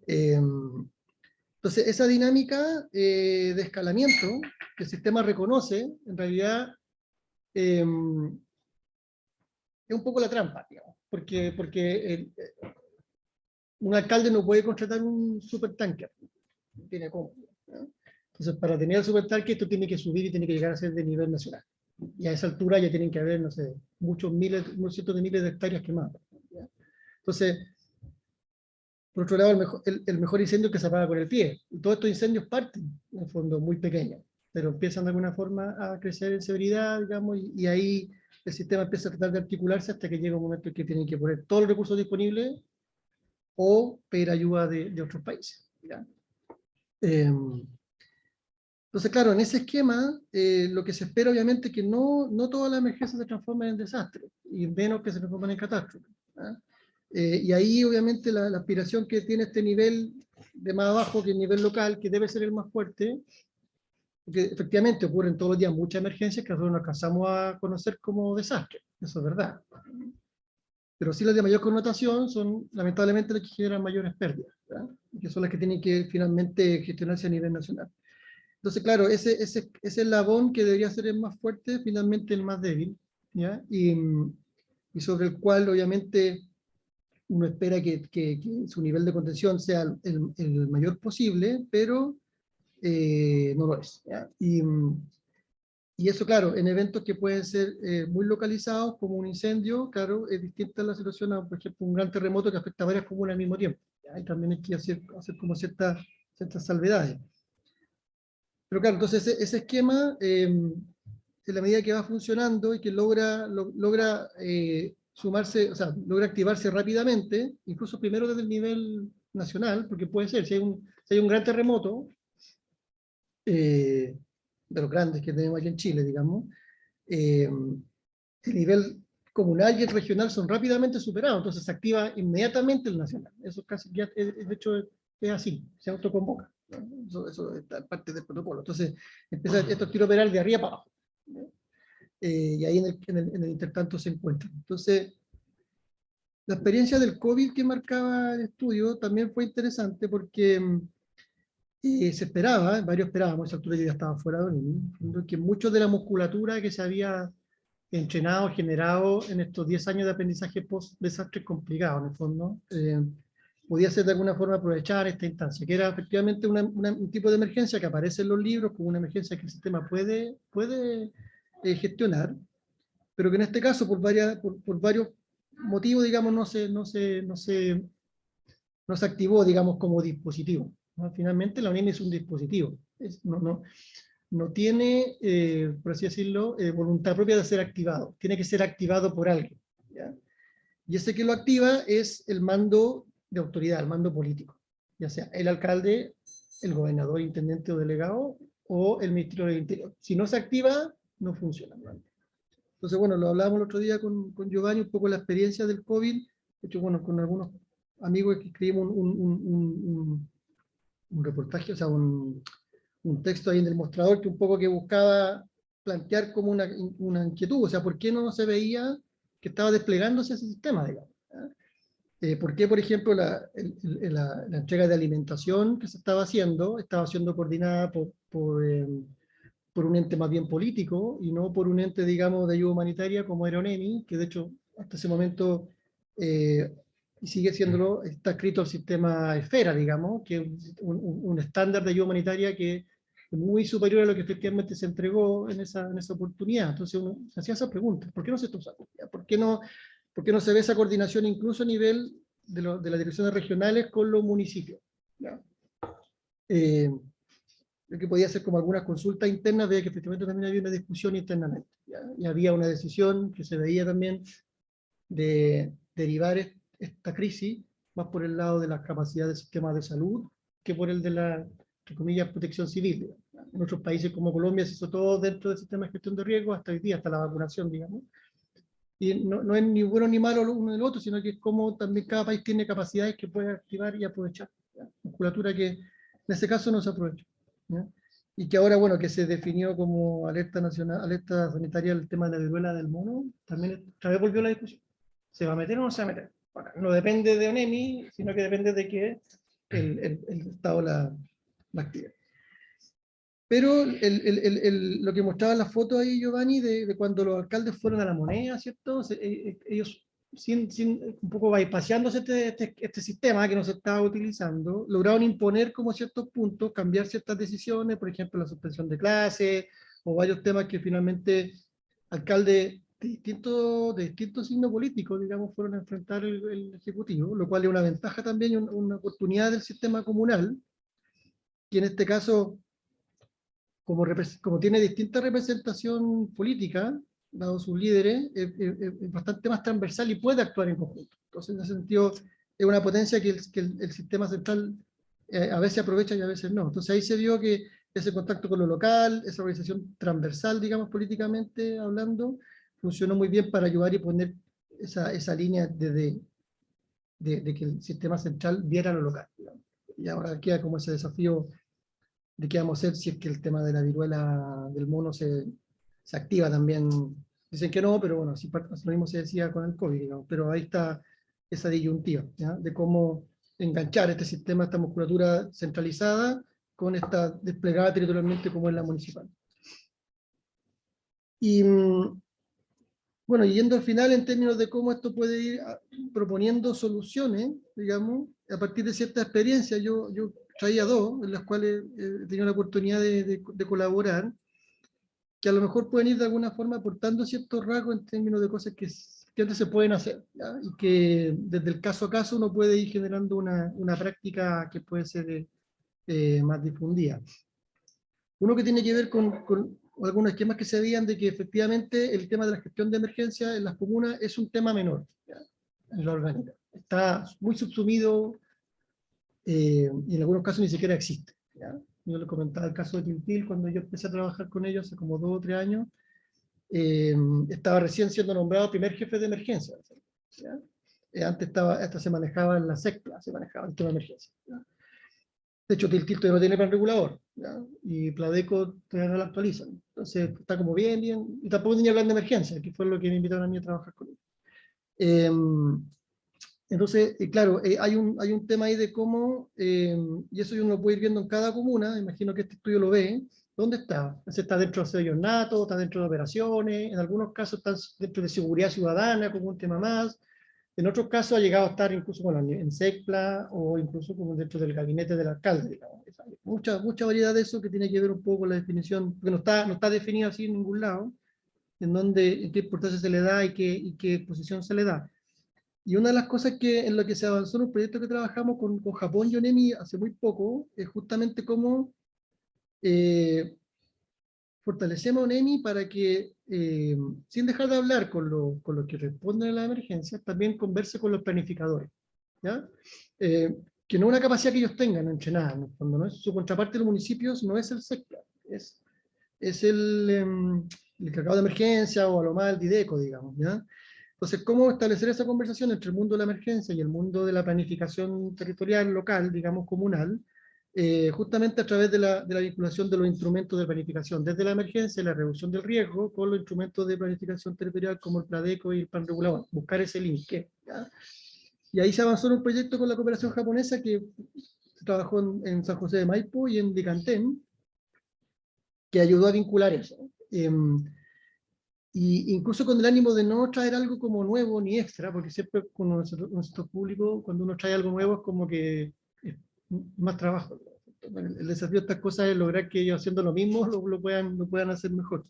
Entonces, esa dinámica de escalamiento que el sistema reconoce, en realidad es un poco la trampa, digamos, porque un alcalde no puede contratar un supertanker, no tiene cómo, ¿no? Entonces, para tener el supertanker, esto tiene que subir y tiene que llegar a ser de nivel nacional. Y a esa altura ya tienen que haber, no sé, muchos cientos de miles de hectáreas quemadas, ¿ya? Entonces, por otro lado, el mejor incendio que se apaga con el pie. Y todos estos incendios parten, en el fondo, muy pequeños, pero empiezan de alguna forma a crecer en severidad, digamos, y ahí el sistema empieza a tratar de articularse hasta que llega un momento en que tienen que poner todos los recursos disponibles o pedir ayuda de otros países, ¿ya? Entonces, claro, en ese esquema, lo que se espera obviamente es que no todas las emergencias se transformen en desastre, y menos que se transformen en catástrofe. ¿Ah? Y ahí obviamente la aspiración que tiene este nivel de más abajo, que el nivel local, que debe ser el más fuerte, porque efectivamente ocurren todos los días muchas emergencias que nosotros no alcanzamos a conocer como desastre, eso es verdad. Pero sí las de mayor connotación son lamentablemente las que generan mayores pérdidas, ¿verdad? Y que son las que tienen que finalmente gestionarse a nivel nacional. Entonces, claro, ese eslabón que debería ser el más fuerte, finalmente el más débil, ¿ya? Y sobre el cual, obviamente, uno espera que su nivel de contención sea el mayor posible, pero no lo es, ¿ya? Y eso, claro, en eventos que pueden ser muy localizados, como un incendio, claro, es distinta la situación a, por ejemplo, un gran terremoto que afecta a varias comunas al mismo tiempo, ¿ya? Y también hay que hacer como ciertas salvedades. Pero claro, entonces ese esquema, en la medida que va funcionando y que logra sumarse, o sea, logra activarse rápidamente, incluso primero desde el nivel nacional, porque puede ser, si hay un gran terremoto, de los grandes que tenemos aquí en Chile, digamos, el nivel comunal y el regional son rápidamente superados, entonces se activa inmediatamente el nacional. Eso casi ya, de hecho, es así, se autoconvoca, ¿no? Eso está parte del protocolo. Entonces, empieza esto quiere operar de arriba para abajo, ¿no? Y ahí en el intertanto se encuentran. Entonces, la experiencia del COVID que marcaba el estudio también fue interesante porque se esperaba, varios esperábamos, a esa altura yo ya estaba fuera de ONIMI, que mucho de la musculatura que se había entrenado, generado en estos 10 años de aprendizaje post-desastres complicados, en el fondo, podía ser de alguna forma aprovechar esta instancia, que era efectivamente un tipo de emergencia que aparece en los libros como una emergencia que el sistema puede gestionar, pero que en este caso, por varios motivos, digamos, no se activó, digamos, como dispositivo, ¿no? Finalmente, la ONIMI es un dispositivo, no tiene, por así decirlo, voluntad propia de ser activado, tiene que ser activado por alguien, ¿ya? Y ese que lo activa es el mando de autoridad, el mando político, ya sea el alcalde, el gobernador, intendente o delegado, o el Ministerio del Interior. Si no se activa, no funciona, ¿no? Entonces, bueno, lo hablábamos el otro día con Giovanni, un poco la experiencia del COVID, de hecho, bueno, con algunos amigos que escribimos un reportaje, o sea, un texto ahí en el mostrador que un poco que buscaba plantear como una inquietud, o sea, ¿por qué no se veía que estaba desplegándose ese sistema, digamos? ¿Por qué, por ejemplo, la entrega de alimentación que se estaba siendo coordinada por un ente más bien político y no por un ente, digamos, de ayuda humanitaria como era ONEMI, que de hecho hasta ese momento, y sigue siéndolo, está escrito el sistema Esfera, digamos, que es un estándar de ayuda humanitaria que es muy superior a lo que efectivamente se entregó en esa oportunidad. Entonces uno se hacía esa pregunta, ¿por qué no se está usando? ¿Por qué no se ve esa coordinación incluso a nivel de las direcciones regionales con los municipios? ¿Ya? Lo que podía ser como algunas consultas internas, veía que efectivamente también había una discusión internamente, ¿ya? Y había una decisión que se veía también de derivar esta crisis más por el lado de las capacidades del sistema de salud que por el de la, entre comillas, protección civil, ¿ya? En otros países como Colombia se hizo todo dentro del sistema de gestión de riesgo hasta hoy día, hasta la vacunación, digamos. Y no es ni bueno ni malo lo uno del otro, sino que es como también cada país tiene capacidades que puede activar y aprovechar, ¿ya? Musculatura que en ese caso no se aprovecha, ¿ya? Y que ahora, bueno, que se definió como alerta nacional, alerta sanitaria el tema de la viruela del mono, también otra vez volvió la discusión. ¿Se va a meter o no se va a meter? Bueno, no depende de ONEMI, sino que depende de que el Estado la active. Pero lo que mostraba la foto ahí, Giovanni, de cuando los alcaldes fueron a La Moneda, ¿cierto? Ellos, un poco bypaseándose este sistema que no se estaba utilizando, lograron imponer como ciertos puntos, cambiar ciertas decisiones, por ejemplo, la suspensión de clases, o varios temas que finalmente alcaldes de distintos signos políticos, digamos, fueron a enfrentar el Ejecutivo, lo cual es una ventaja también y una oportunidad del sistema comunal, que en este caso, como tiene distinta representación política, dado sus líderes, es bastante más transversal y puede actuar en conjunto. Entonces, en ese sentido, es una potencia que el sistema central a veces aprovecha y a veces no. Entonces ahí se vio que ese contacto con lo local, esa organización transversal, digamos, políticamente hablando, funcionó muy bien para ayudar y poner esa línea de que el sistema central viera lo local, digamos. Y ahora queda como ese desafío de qué vamos a hacer si es que el tema de la viruela del mono se activa también. Dicen que no, pero bueno, así lo mismo se decía con el COVID, digamos. Pero ahí está esa disyuntiva, ¿ya? De cómo enganchar este sistema, esta musculatura centralizada, con esta desplegada territorialmente como es la municipal. Y bueno, yendo al final en términos de cómo esto puede ir proponiendo soluciones, digamos, a partir de cierta experiencia, yo traía dos, en las cuales he tenido la oportunidad de colaborar, que a lo mejor pueden ir de alguna forma aportando ciertos rasgos en términos de cosas que antes se pueden hacer, ¿ya? Y que desde el caso a caso uno puede ir generando una práctica que puede ser más difundida. Uno que tiene que ver con algunos esquemas que se veían de que efectivamente el tema de la gestión de emergencia en las comunas es un tema menor, ¿ya? En la orgánica. Está muy subsumido y en algunos casos ni siquiera existe, ¿ya? Yo le comentaba el caso de Quintil cuando yo empecé a trabajar con ellos hace como 2 o 3 años. Estaba recién siendo nombrado primer jefe de emergencia, ¿ya? Antes esto se manejaba en la SECPLA, se manejaba el tema de emergencia, ¿ya? De hecho, Tiltil todavía no tiene plan regulador, ¿ya? Y Pladeco todavía no lo actualizan. Entonces está como bien, y tampoco tenía plan de emergencia, que fue lo que me invitaron a mí a trabajar con ellos. Entonces, claro, hay un tema ahí de cómo, y eso uno puede ir viendo en cada comuna, imagino que este estudio lo ve, ¿dónde está? Está dentro de sellos natos, está dentro de operaciones, en algunos casos está dentro de seguridad ciudadana como un tema más, en otros casos ha llegado a estar incluso bueno, en SECPLA o incluso como dentro del gabinete del alcalde, digamos. Hay mucha variedad de eso que tiene que ver un poco con la definición, porque no está definido así en ningún lado, en qué importancia se le da y qué posición se le da. Y una de las cosas en lo que se avanzó en un proyecto que trabajamos con Japón y ONEMI hace muy poco, es justamente cómo fortalecemos a ONEMI para que, sin dejar de hablar con lo que responden a las emergencias, también converse con los planificadores, ¿ya? Que no es una capacidad que ellos tengan entrenada, en el fondo, ¿no? Su contraparte de los municipios no es el SECPLA, es el encargado de emergencia o a lo más el DIDECO, digamos, ¿ya? Entonces, ¿cómo establecer esa conversación entre el mundo de la emergencia y el mundo de la planificación territorial, local, digamos, comunal? Justamente a través de la vinculación de los instrumentos de planificación, desde la emergencia y la reducción del riesgo, con los instrumentos de planificación territorial como el Pladeco y el plan regulador, buscar ese link, ¿ya? Y ahí se avanzó en un proyecto con la cooperación japonesa que trabajó en San José de Maipo y en Dicantén, que ayudó a vincular eso. Y incluso con el ánimo de no traer algo como nuevo ni extra, porque siempre con nuestro público, cuando uno trae algo nuevo es como que es más trabajo. El desafío de estas cosas es lograr que ellos haciendo lo mismo lo puedan hacer mejor.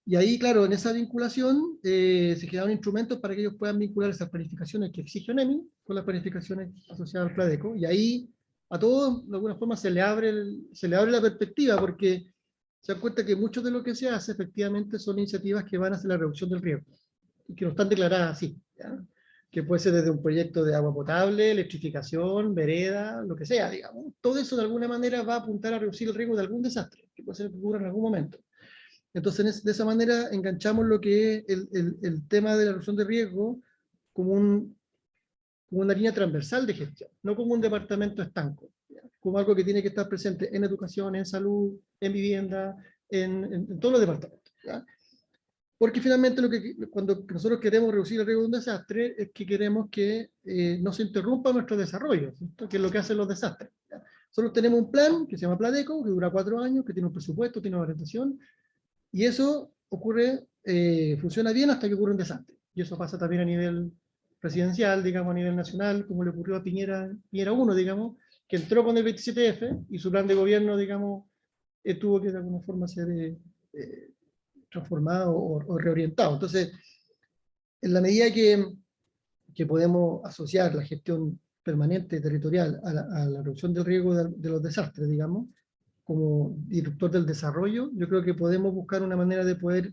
Y ahí, claro, en esa vinculación se generaron instrumentos para que ellos puedan vincular esas planificaciones que exige ONEMI con las planificaciones asociadas al Pladeco. Y ahí a todos, de alguna forma, se le abre la perspectiva, porque se dan cuenta que mucho de lo que se hace efectivamente son iniciativas que van hacia la reducción del riesgo y que no están declaradas así, ¿ya? Que puede ser desde un proyecto de agua potable, electrificación, vereda, lo que sea, digamos. Todo eso de alguna manera va a apuntar a reducir el riesgo de algún desastre, que puede ser que ocurra en algún momento. Entonces, de esa manera enganchamos lo que es el tema de la reducción de riesgo como una línea transversal de gestión, no como un departamento estanco, ¿ya? Como algo que tiene que estar presente en educación, en salud, en vivienda, en todos los departamentos, ¿ya? Porque finalmente cuando nosotros queremos reducir el riesgo de un desastre es que queremos que no se interrumpa nuestro desarrollo, ¿cierto? Que es lo que hacen los desastres, ¿ya? Nosotros tenemos un plan que se llama Pladeco, que dura 4 años, que tiene un presupuesto, tiene una orientación, y eso funciona bien hasta que ocurre un desastre. Y eso pasa también a nivel presidencial, digamos, a nivel nacional, como le ocurrió a Piñera 1, digamos, que entró con el 27F y su plan de gobierno, digamos, tuvo que de alguna forma ser transformado o reorientado. Entonces, en la medida que podemos asociar la gestión permanente territorial a la reducción del riesgo de los desastres, digamos, como disruptor del desarrollo, yo creo que podemos buscar una manera de poder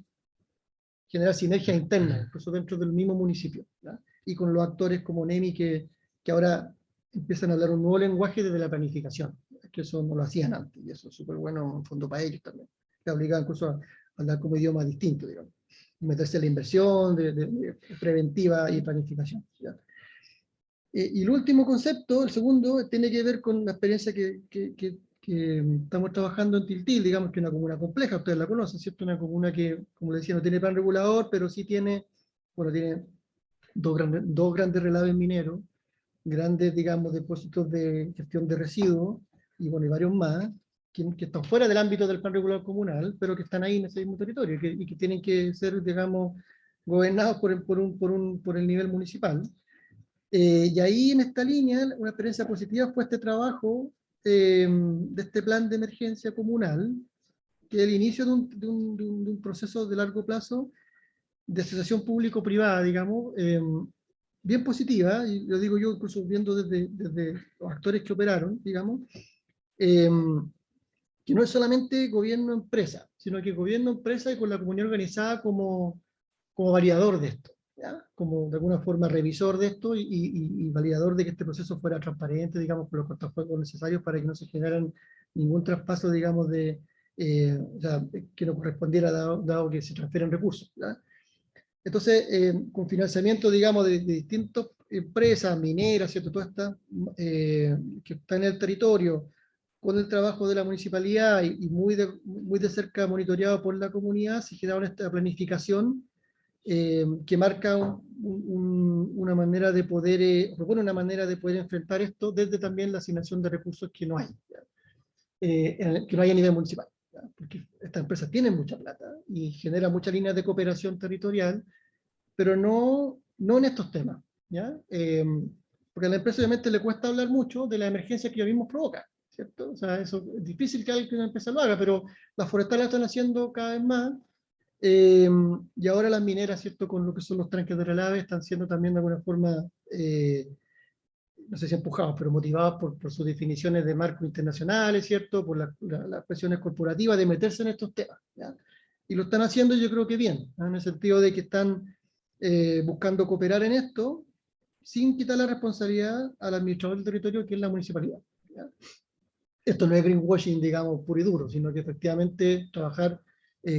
generar sinergia interna, incluso dentro del mismo municipio, ¿ya? Y con los actores como NEMI que ahora empiezan a hablar un nuevo lenguaje desde la planificación, que eso no lo hacían antes, y eso es súper bueno en fondo para ellos también. Les obligaba incluso a hablar como idioma distinto, digamos, y meterse en la inversión de preventiva y planificación, ¿ya? Y el último concepto, el segundo, tiene que ver con la experiencia que estamos trabajando en Tiltil, digamos que es una comuna compleja, ustedes la conocen, ¿cierto? Una comuna que, como les decía, no tiene plan regulador, pero sí tiene, bueno, tiene dos grandes relaves mineros, grandes, digamos, depósitos de gestión de residuos, y bueno, y varios más, que están fuera del ámbito del plan regulador comunal, pero que están ahí en ese mismo territorio, y que tienen que ser, digamos, gobernados por el nivel municipal. Y ahí en esta línea, una experiencia positiva fue este trabajo de este plan de emergencia comunal, que es el inicio de un proceso de largo plazo de asociación público-privada, digamos, bien positiva, y lo digo yo incluso viendo desde los actores que operaron, digamos, que no es solamente gobierno-empresa, sino que gobierno-empresa y con la comunidad organizada como variador de esto, ¿ya? Como de alguna forma revisor de esto y validador de que este proceso fuera transparente, digamos, con los cortafuegos necesarios para que no se generaran ningún traspaso, digamos, o sea, que no correspondiera dado que se transfieren recursos, ¿ya? Entonces, con financiamiento, digamos, de distintas empresas, mineras, ¿cierto? Todas estas que están en el territorio, con el trabajo de la municipalidad y muy de cerca monitoreado por la comunidad, se genera esta planificación que marca una manera de poder, propone una manera de poder enfrentar esto desde también la asignación de recursos que no hay, que no hay a nivel municipal, ¿ya? Porque estas empresas tienen mucha plata y generan muchas líneas de cooperación territorial, pero no en estos temas, ¿ya? Porque a la empresa obviamente le cuesta hablar mucho de la emergencia que ellos mismos provocan, ¿cierto? O sea, eso es difícil que una empresa lo haga, pero las forestales lo están haciendo cada vez más. Y ahora las mineras, ¿cierto? Con lo que son los tranques de relave, están siendo también de alguna forma, no sé si empujados, pero motivados por sus definiciones de marcos internacionales, ¿cierto? Por las presiones corporativas de meterse en estos temas, ¿ya? Y lo están haciendo yo creo que bien, ¿no? En el sentido de que están buscando cooperar en esto, sin quitar la responsabilidad al administrador del territorio, que es la municipalidad, ¿ya? Esto no es greenwashing, digamos, puro y duro, sino que efectivamente trabajar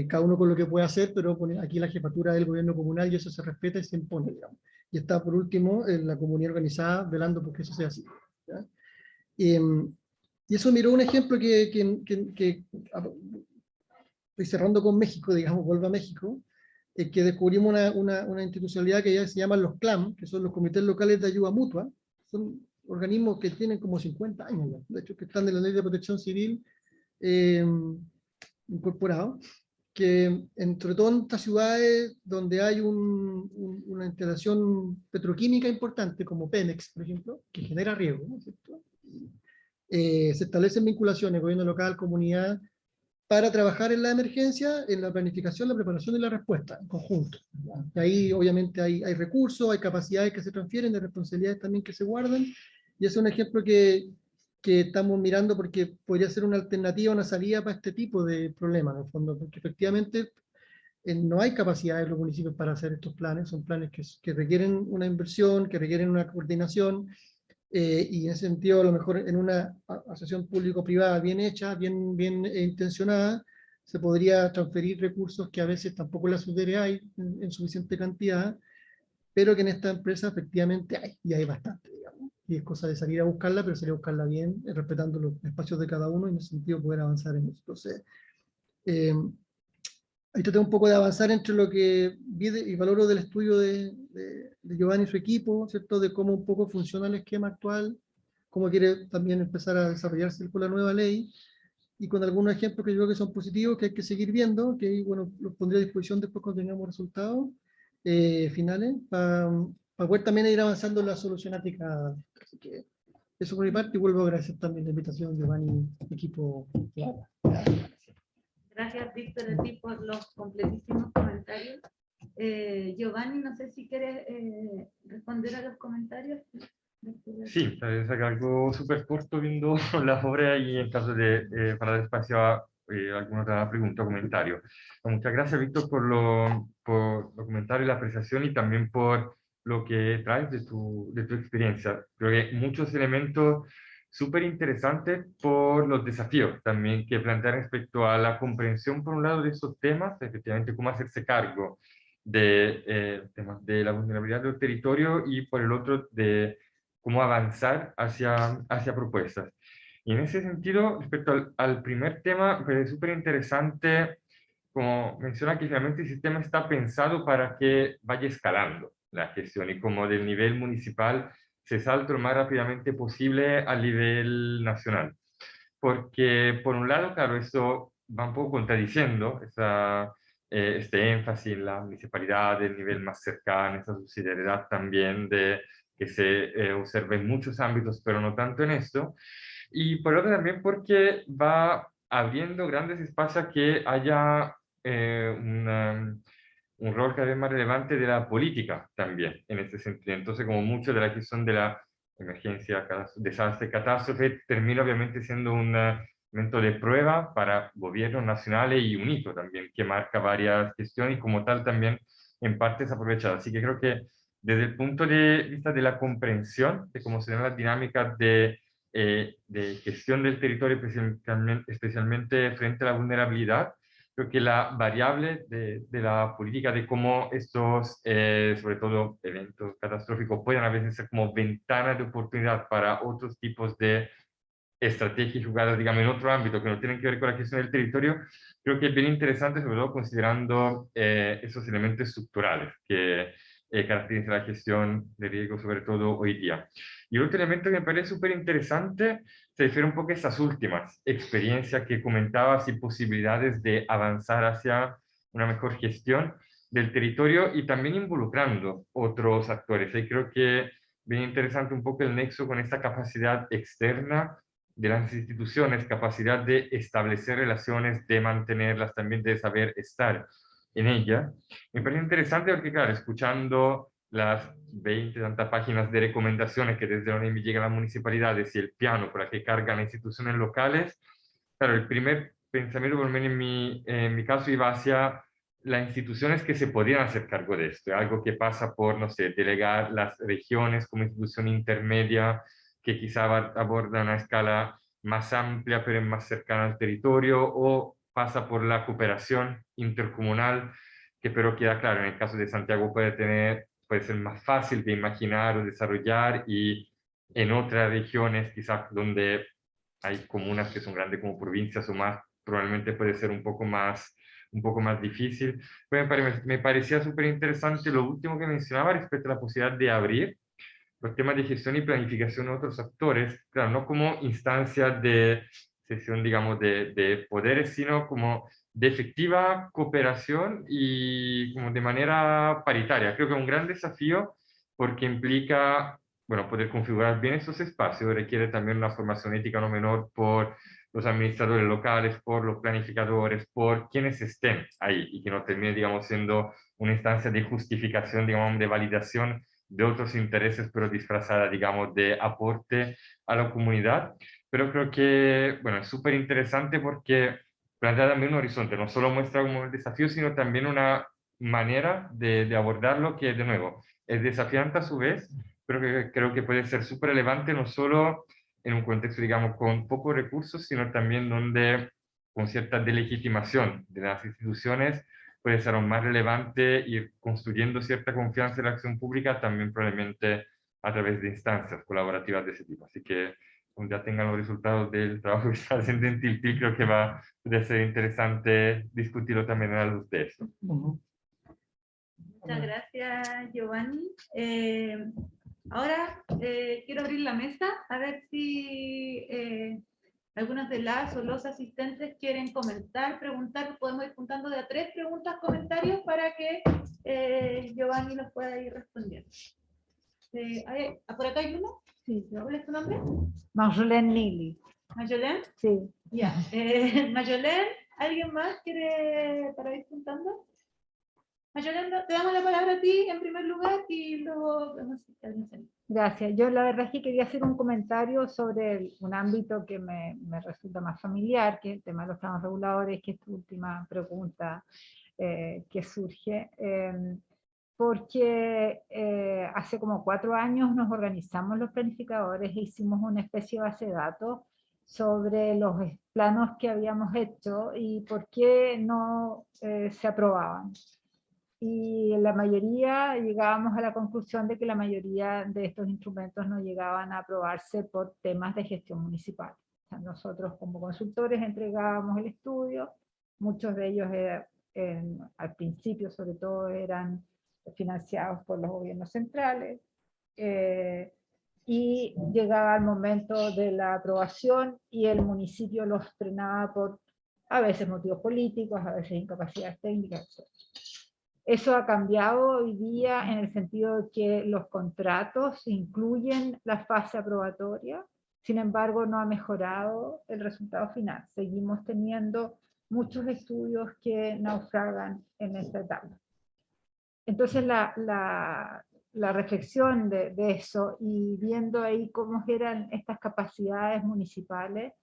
cada uno con lo que puede hacer, pero poner aquí la jefatura del gobierno comunal y eso se respeta y se impone, digamos. Y está, por último, la comunidad organizada velando porque eso sea así, ¿ya? Y eso miró un ejemplo que estoy cerrando con México, digamos, vuelvo a México, que descubrimos una institucionalidad que ya se llaman los CLAM, que son los comités locales de ayuda mutua. Son organismos que tienen como 50 años, ¿no? De hecho, que están en la ley de protección civil incorporados, que entre todas estas ciudades donde hay una instalación petroquímica importante, como Pemex, por ejemplo, que genera riesgo, ¿no es cierto? Se establecen vinculaciones, gobierno local, comunidad, para trabajar en la emergencia, en la planificación, la preparación y la respuesta en conjunto. Y ahí obviamente hay recursos, hay capacidades que se transfieren, hay responsabilidades también que se guardan, y es un ejemplo que estamos mirando porque podría ser una alternativa, una salida para este tipo de problemas, en el fondo, porque efectivamente no hay capacidad en los municipios para hacer estos planes, son planes que requieren una inversión, que requieren una coordinación, y en ese sentido a lo mejor en una asociación público-privada bien hecha, bien intencionada, se podría transferir recursos que a veces tampoco en la SUDERE hay en suficiente cantidad, pero que en esta empresa efectivamente hay, y hay bastante, digamos. Y es cosa de salir a buscarla, pero salir a buscarla bien, respetando los espacios de cada uno, y en ese sentido poder avanzar en eso. Entonces, ahí traté un poco de avanzar entre lo que vi y valoro del estudio de Giovanni y su equipo, ¿cierto? De cómo un poco funciona el esquema actual, cómo quiere también empezar a desarrollarse con la nueva ley, y con algunos ejemplos que yo creo que son positivos, que hay que seguir viendo, que bueno, los pondré a disposición después cuando tengamos resultados finales, para poder también ir avanzando en la solucionática. Así que eso por mi parte, y vuelvo a agradecer también la invitación, Giovanni, equipo. Gracias, Víctor, a ti por los completísimos comentarios. Giovanni, no sé si quieres responder a los comentarios. Sí, es algo súper corto viendo las obras y en caso de para dar espacio a alguna otra pregunta o comentario. Muchas gracias, Víctor, por los comentarios, la apreciación y también por lo que traes de tu experiencia. Creo que muchos elementos súper interesante por los desafíos también que plantea respecto a la comprensión, por un lado, de estos temas, efectivamente, cómo hacerse cargo de temas de la vulnerabilidad del territorio y por el otro, de cómo avanzar hacia propuestas. Y en ese sentido, respecto al primer tema, pues es súper interesante, como menciona, que realmente el sistema está pensado para que vaya escalando la gestión y como del nivel municipal se salta lo más rápidamente posible a nivel nacional. Porque, por un lado, claro, esto va un poco contradiciendo este énfasis en la municipalidad, del nivel más cercano, esa subsidiariedad también de que se observa en muchos ámbitos, pero no tanto en esto. Y por otro también porque va abriendo grandes espacios a que haya un rol cada vez más relevante de la política también, en este sentido. Entonces, como mucho de la gestión de la emergencia, desastre, catástrofe, termina obviamente siendo un momento de prueba para gobiernos nacionales y un hito también, que marca varias gestiones y como tal también en parte es aprovechado. Así que creo que desde el punto de vista de la comprensión de cómo se dan las dinámicas de gestión del territorio, especialmente frente a la vulnerabilidad, creo que la variable de la política, de cómo estos, sobre todo eventos catastróficos, pueden a veces ser como ventanas de oportunidad para otros tipos de estrategias jugadas, digamos, en otro ámbito que no tienen que ver con la gestión del territorio, creo que es bien interesante, sobre todo considerando esos elementos estructurales que caracterizan la gestión de riesgo, sobre todo hoy día. Y otro elemento que me parece súper interesante se refiere un poco a esas últimas experiencias que comentabas y posibilidades de avanzar hacia una mejor gestión del territorio y también involucrando otros actores. Y creo que bien interesante un poco el nexo con esta capacidad externa de las instituciones, capacidad de establecer relaciones, de mantenerlas, también de saber estar en ella. Me parece interesante porque, claro, escuchando las 20 tantas páginas de recomendaciones que desde la ONEMI llegan a las municipalidades y el piano por la que cargan las instituciones locales, claro, el primer pensamiento, por lo menos en mi caso, iba hacia las instituciones que se podían hacer cargo de esto, algo que pasa por, no sé, delegar las regiones como institución intermedia, que quizá aborda una escala más amplia, pero más cercana al territorio, o pasa por la cooperación intercomunal, que pero queda claro, en el caso de Santiago puede ser más fácil de imaginar o desarrollar, y en otras regiones, quizás donde hay comunas que son grandes como provincias o más, probablemente puede ser un poco más difícil. Pues me parecía súper interesante lo último que mencionaba respecto a la posibilidad de abrir los temas de gestión y planificación a otros actores, claro, no como instancias de sesión, digamos, de poderes, sino como de efectiva cooperación y como de manera paritaria. Creo que es un gran desafío porque implica, bueno, poder configurar bien esos espacios, requiere también una formación ética no menor por los administradores locales, por los planificadores, por quienes estén ahí y que no termine, digamos, siendo una instancia de justificación, digamos, de validación de otros intereses, pero disfrazada, digamos, de aporte a la comunidad. Pero creo que, bueno, es súper interesante porque plantea también un horizonte, no solo muestra como el desafío, sino también una manera de abordarlo que, de nuevo, es desafiante a su vez, pero que creo que puede ser súper relevante no solo en un contexto, digamos, con pocos recursos, sino también donde con cierta delegitimación de las instituciones puede ser aún más relevante ir construyendo cierta confianza en la acción pública, también probablemente a través de instancias colaborativas de ese tipo. Así que cuando ya tengan los resultados del trabajo que está haciendo en Tiltil, creo que va a ser interesante discutirlo también a la luz de esto. Muchas gracias, Giovanni. Ahora quiero abrir la mesa a ver si algunas de las o los asistentes quieren comentar, preguntar. Podemos ir juntando de a 3 preguntas, comentarios para que Giovanni los pueda ir respondiendo. ¿Por acá hay uno? Sí. ¿Cuál es tu nombre? Marjolaine Neely. ¿Mayolén? Sí. Ya. Mayolén, ¿alguien más quiere para ir juntando? Mayolén, te damos la palabra a ti en primer lugar y luego vemos si alguien se anima. Gracias. Yo la verdad es que quería hacer un comentario sobre un ámbito que me resulta más familiar, que es el tema de los planos reguladores, que es tu última pregunta que surge. porque hace como 4 años nos organizamos los planificadores e hicimos una especie de base de datos sobre los planos que habíamos hecho y por qué no se aprobaban. Y la mayoría llegábamos a la conclusión de que la mayoría de estos instrumentos no llegaban a aprobarse por temas de gestión municipal. O sea, nosotros como consultores entregábamos el estudio, muchos de ellos al principio sobre todo eran financiados por los gobiernos centrales, y llegaba el momento de la aprobación y el municipio los frenaba por a veces motivos políticos, a veces incapacidades técnicas, etc. Eso ha cambiado hoy día en el sentido de que los contratos incluyen la fase aprobatoria, sin embargo no ha mejorado el resultado final. Seguimos teniendo muchos estudios que naufragan en esta etapa. Entonces la reflexión de eso y viendo ahí cómo eran estas capacidades municipales,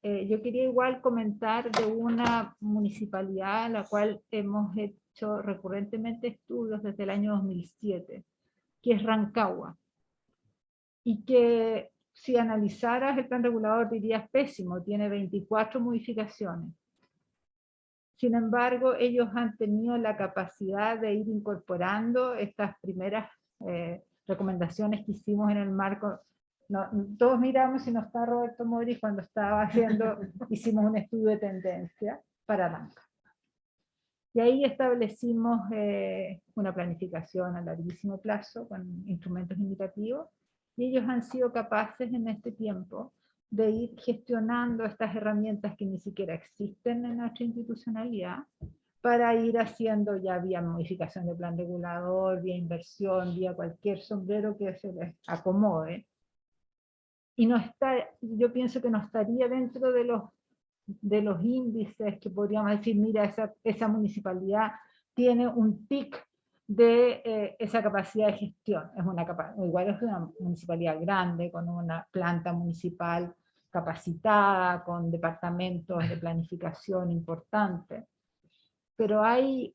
yo quería igual comentar de una municipalidad a la cual hemos hecho recurrentemente estudios desde el año 2007, que es Rancagua, y que si analizaras el plan regulador dirías pésimo, tiene 24 modificaciones. Sin embargo, ellos han tenido la capacidad de ir incorporando estas primeras recomendaciones que hicimos en el marco. No, todos miramos si no está Roberto Mori cuando estaba hicimos un estudio de tendencia para Lanca. Y ahí establecimos una planificación a larguísimo plazo con instrumentos indicativos, y ellos han sido capaces en este tiempo de ir gestionando estas herramientas que ni siquiera existen en nuestra institucionalidad, para ir haciendo ya vía modificación de plan regulador, vía inversión, vía cualquier sombrero que se les acomode. Y no está, yo pienso que no estaría dentro de los índices que podríamos decir, mira, esa municipalidad tiene un TIC de esa capacidad de gestión. Igual es una municipalidad grande, con una planta municipal capacitada, con departamentos de planificación importantes. Pero hay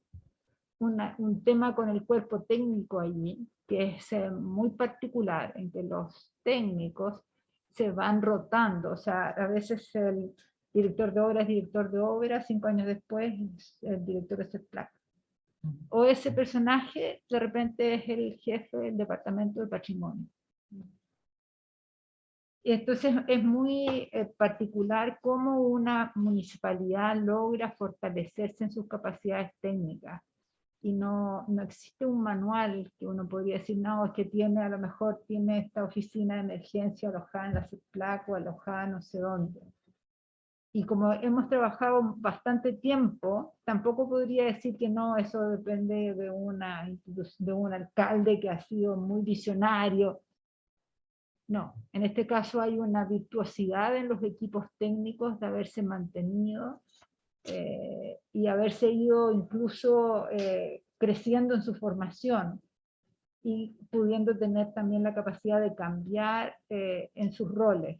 un tema con el cuerpo técnico allí, que es muy particular, en que los técnicos se van rotando. O sea, a veces el director de obra es director de obra, 5 años después el director de CEPLAC. O ese personaje de repente es el jefe del departamento de patrimonio. Y entonces es muy particular cómo una municipalidad logra fortalecerse en sus capacidades técnicas. Y no existe un manual que uno podría decir, no, es que a lo mejor tiene esta oficina de emergencia alojada en la CEPLAC o alojada no sé dónde. Y como hemos trabajado bastante tiempo, tampoco podría decir que no, eso depende de un alcalde que ha sido muy visionario. No, en este caso hay una virtuosidad en los equipos técnicos de haberse mantenido y haberse ido incluso creciendo en su formación y pudiendo tener también la capacidad de cambiar en sus roles.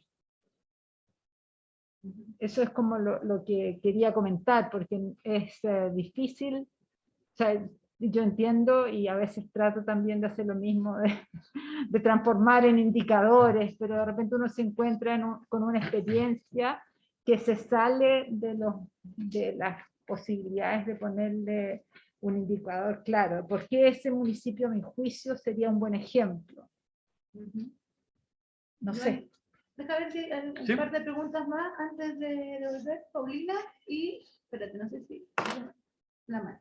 Eso es como lo que quería comentar, porque es difícil. O sea, yo entiendo y a veces trato también de hacer lo mismo, de transformar en indicadores, pero de repente uno se encuentra con una experiencia que se sale de las posibilidades de ponerle un indicador claro. ¿Por qué ese municipio, a mi juicio, sería un buen ejemplo? No sé. Deja ver si hay un par de preguntas más antes de volver, Paulina, y espérate, no sé si la mano.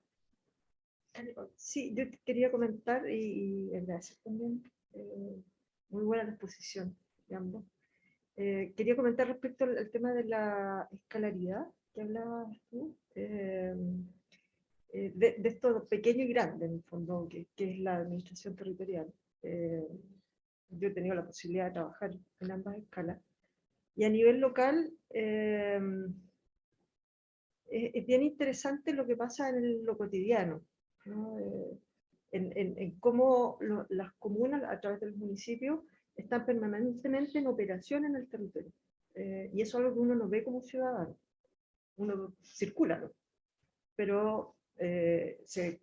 Sí, yo quería comentar, y gracias también, muy buena la exposición de ambos. Quería comentar respecto al tema de la escalaridad que hablabas tú, de esto pequeño y grande, en el fondo, que es la administración territorial. Yo he tenido la posibilidad de trabajar en ambas escalas. Y a nivel local, es bien interesante lo que pasa en lo cotidiano, ¿no? En cómo las comunas, a través de los municipios, están permanentemente en operación en el territorio. Y eso es algo que uno no ve como ciudadano. Uno circula, ¿no? Pero se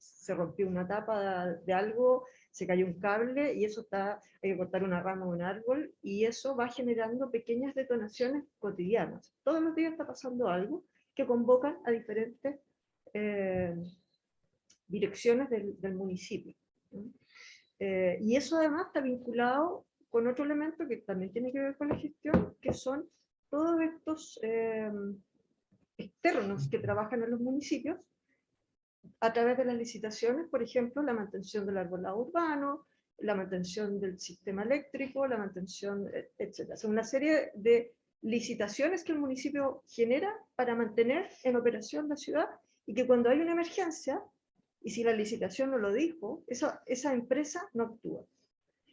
se rompió una tapa de algo, se cayó un cable y eso hay que cortar una rama de un árbol y eso va generando pequeñas detonaciones cotidianas. Todos los días está pasando algo que convocan a diferentes direcciones del municipio. Y eso además está vinculado con otro elemento que también tiene que ver con la gestión, que son todos estos externos que trabajan en los municipios a través de las licitaciones, por ejemplo, la mantención del arbolado urbano, la mantención del sistema eléctrico, la mantención, etc. Son una serie de licitaciones que el municipio genera para mantener en operación la ciudad y que cuando hay una emergencia, y si la licitación no lo dijo, esa empresa no actúa.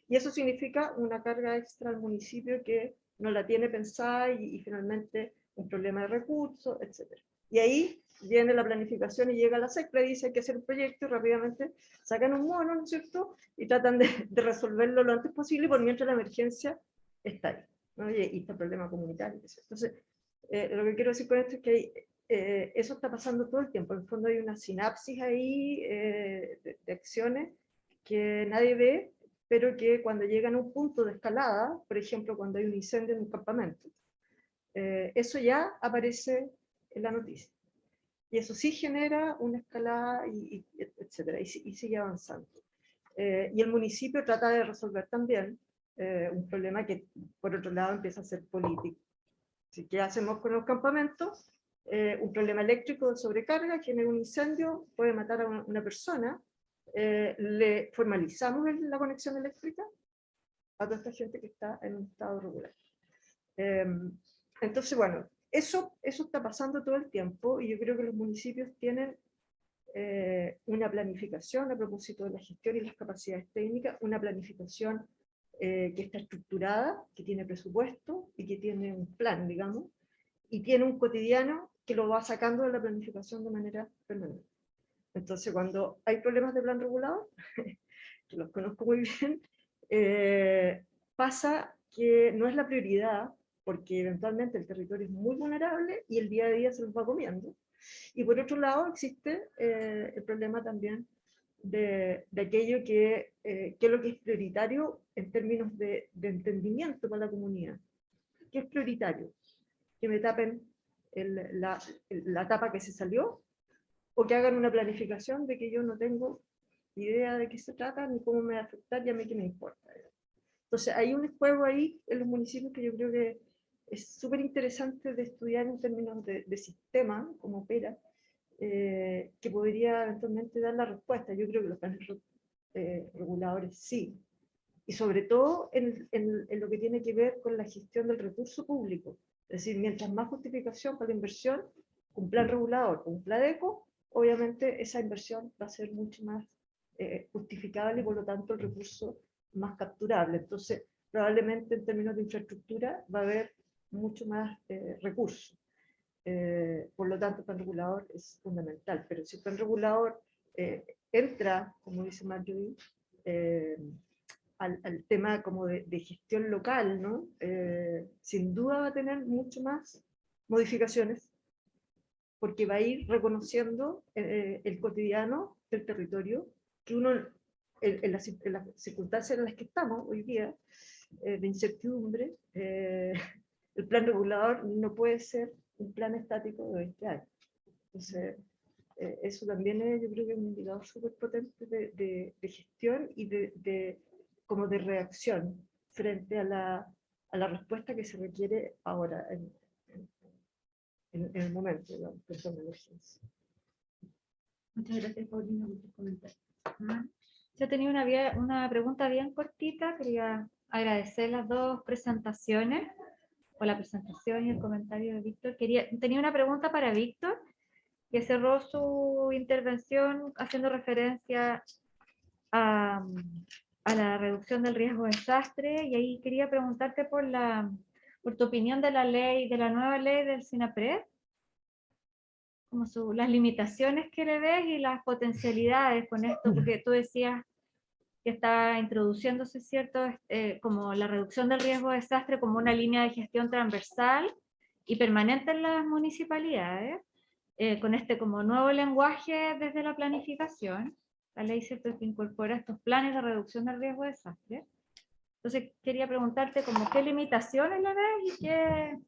Y eso significa una carga extra al municipio que no la tiene pensada y finalmente un problema de recursos, etc. Y ahí viene la planificación y llega la SECPRA y dice hay que hacer un proyecto y rápidamente sacan un mono, ¿no es cierto? Y tratan de resolverlo lo antes posible por mientras la emergencia está ahí, ¿no? Y está el problema comunitario. Entonces, lo que quiero decir con esto es que eso está pasando todo el tiempo. En el fondo hay una sinapsis ahí de acciones que nadie ve, pero que cuando llegan a un punto de escalada, por ejemplo, cuando hay un incendio en un campamento, eso ya aparece en la noticia. Y eso sí genera una escalada, etcétera, y sigue avanzando. Y el municipio trata de resolver también un problema que, por otro lado, empieza a ser político. Así que, ¿qué hacemos con los campamentos? Un problema eléctrico de sobrecarga, genera un incendio, puede matar a una persona, le formalizamos la conexión eléctrica a toda esta gente que está en un estado regular. Entonces, bueno, eso está pasando todo el tiempo y yo creo que los municipios tienen una planificación a propósito de la gestión y las capacidades técnicas, una planificación que está estructurada, que tiene presupuesto y que tiene un plan, digamos, y tiene un cotidiano que lo va sacando de la planificación de manera permanente. Entonces, cuando hay problemas de plan regulador, que los conozco muy bien, pasa que no es la prioridad, porque eventualmente el territorio es muy vulnerable y el día a día se los va comiendo. Y por otro lado existe el problema también de aquello que es lo que es prioritario en términos de entendimiento para la comunidad. ¿Qué es prioritario? Que me tapen la tapa que se salió, o que hagan una planificación de que yo no tengo idea de qué se trata, ni cómo me va a afectar, y a mí qué me importa. Entonces hay un juego ahí en los municipios que yo creo que es súper interesante de estudiar en términos de sistema, cómo opera, que podría eventualmente dar la respuesta. Yo creo que los planes reguladores sí, y sobre todo en lo que tiene que ver con la gestión del recurso público. Es decir, mientras más justificación para la inversión, un plan regulador, un PLADECO, obviamente esa inversión va a ser mucho más justificable y por lo tanto el recurso más capturable. Entonces, probablemente en términos de infraestructura va a haber mucho más recursos. Por lo tanto, el plan regulador es fundamental. Pero si el plan regulador entra, como dice Marjorie, al tema como de gestión local, ¿no? Sin duda va a tener mucho más modificaciones, porque va a ir reconociendo el cotidiano del territorio, que uno, en las circunstancias en las que estamos hoy día, de incertidumbre, el plan regulador no puede ser un plan estático de 20 años. Entonces, eso también es, yo creo que un indicador súper potente de gestión y como de reacción frente a la respuesta que se requiere ahora, en el momento de la emergencia. Muchas gracias, Paulina, por tus comentarios. Yo tenía una pregunta bien cortita. Quería agradecer las dos presentaciones, o la presentación y el comentario de Víctor. Tenía una pregunta para Víctor, que cerró su intervención haciendo referencia a la reducción del riesgo de desastre, y ahí quería preguntarte por tu opinión de la nueva ley del SINAPRED, como las limitaciones que le ves y las potencialidades con esto, porque tú decías que está introduciéndose, ¿cierto?, como la reducción del riesgo de desastre como una línea de gestión transversal y permanente en las municipalidades, con este como nuevo lenguaje desde la planificación, la ley, ¿cierto?, que incorpora estos planes de reducción del riesgo de desastre. Entonces quería preguntarte como qué limitaciones le ves y qué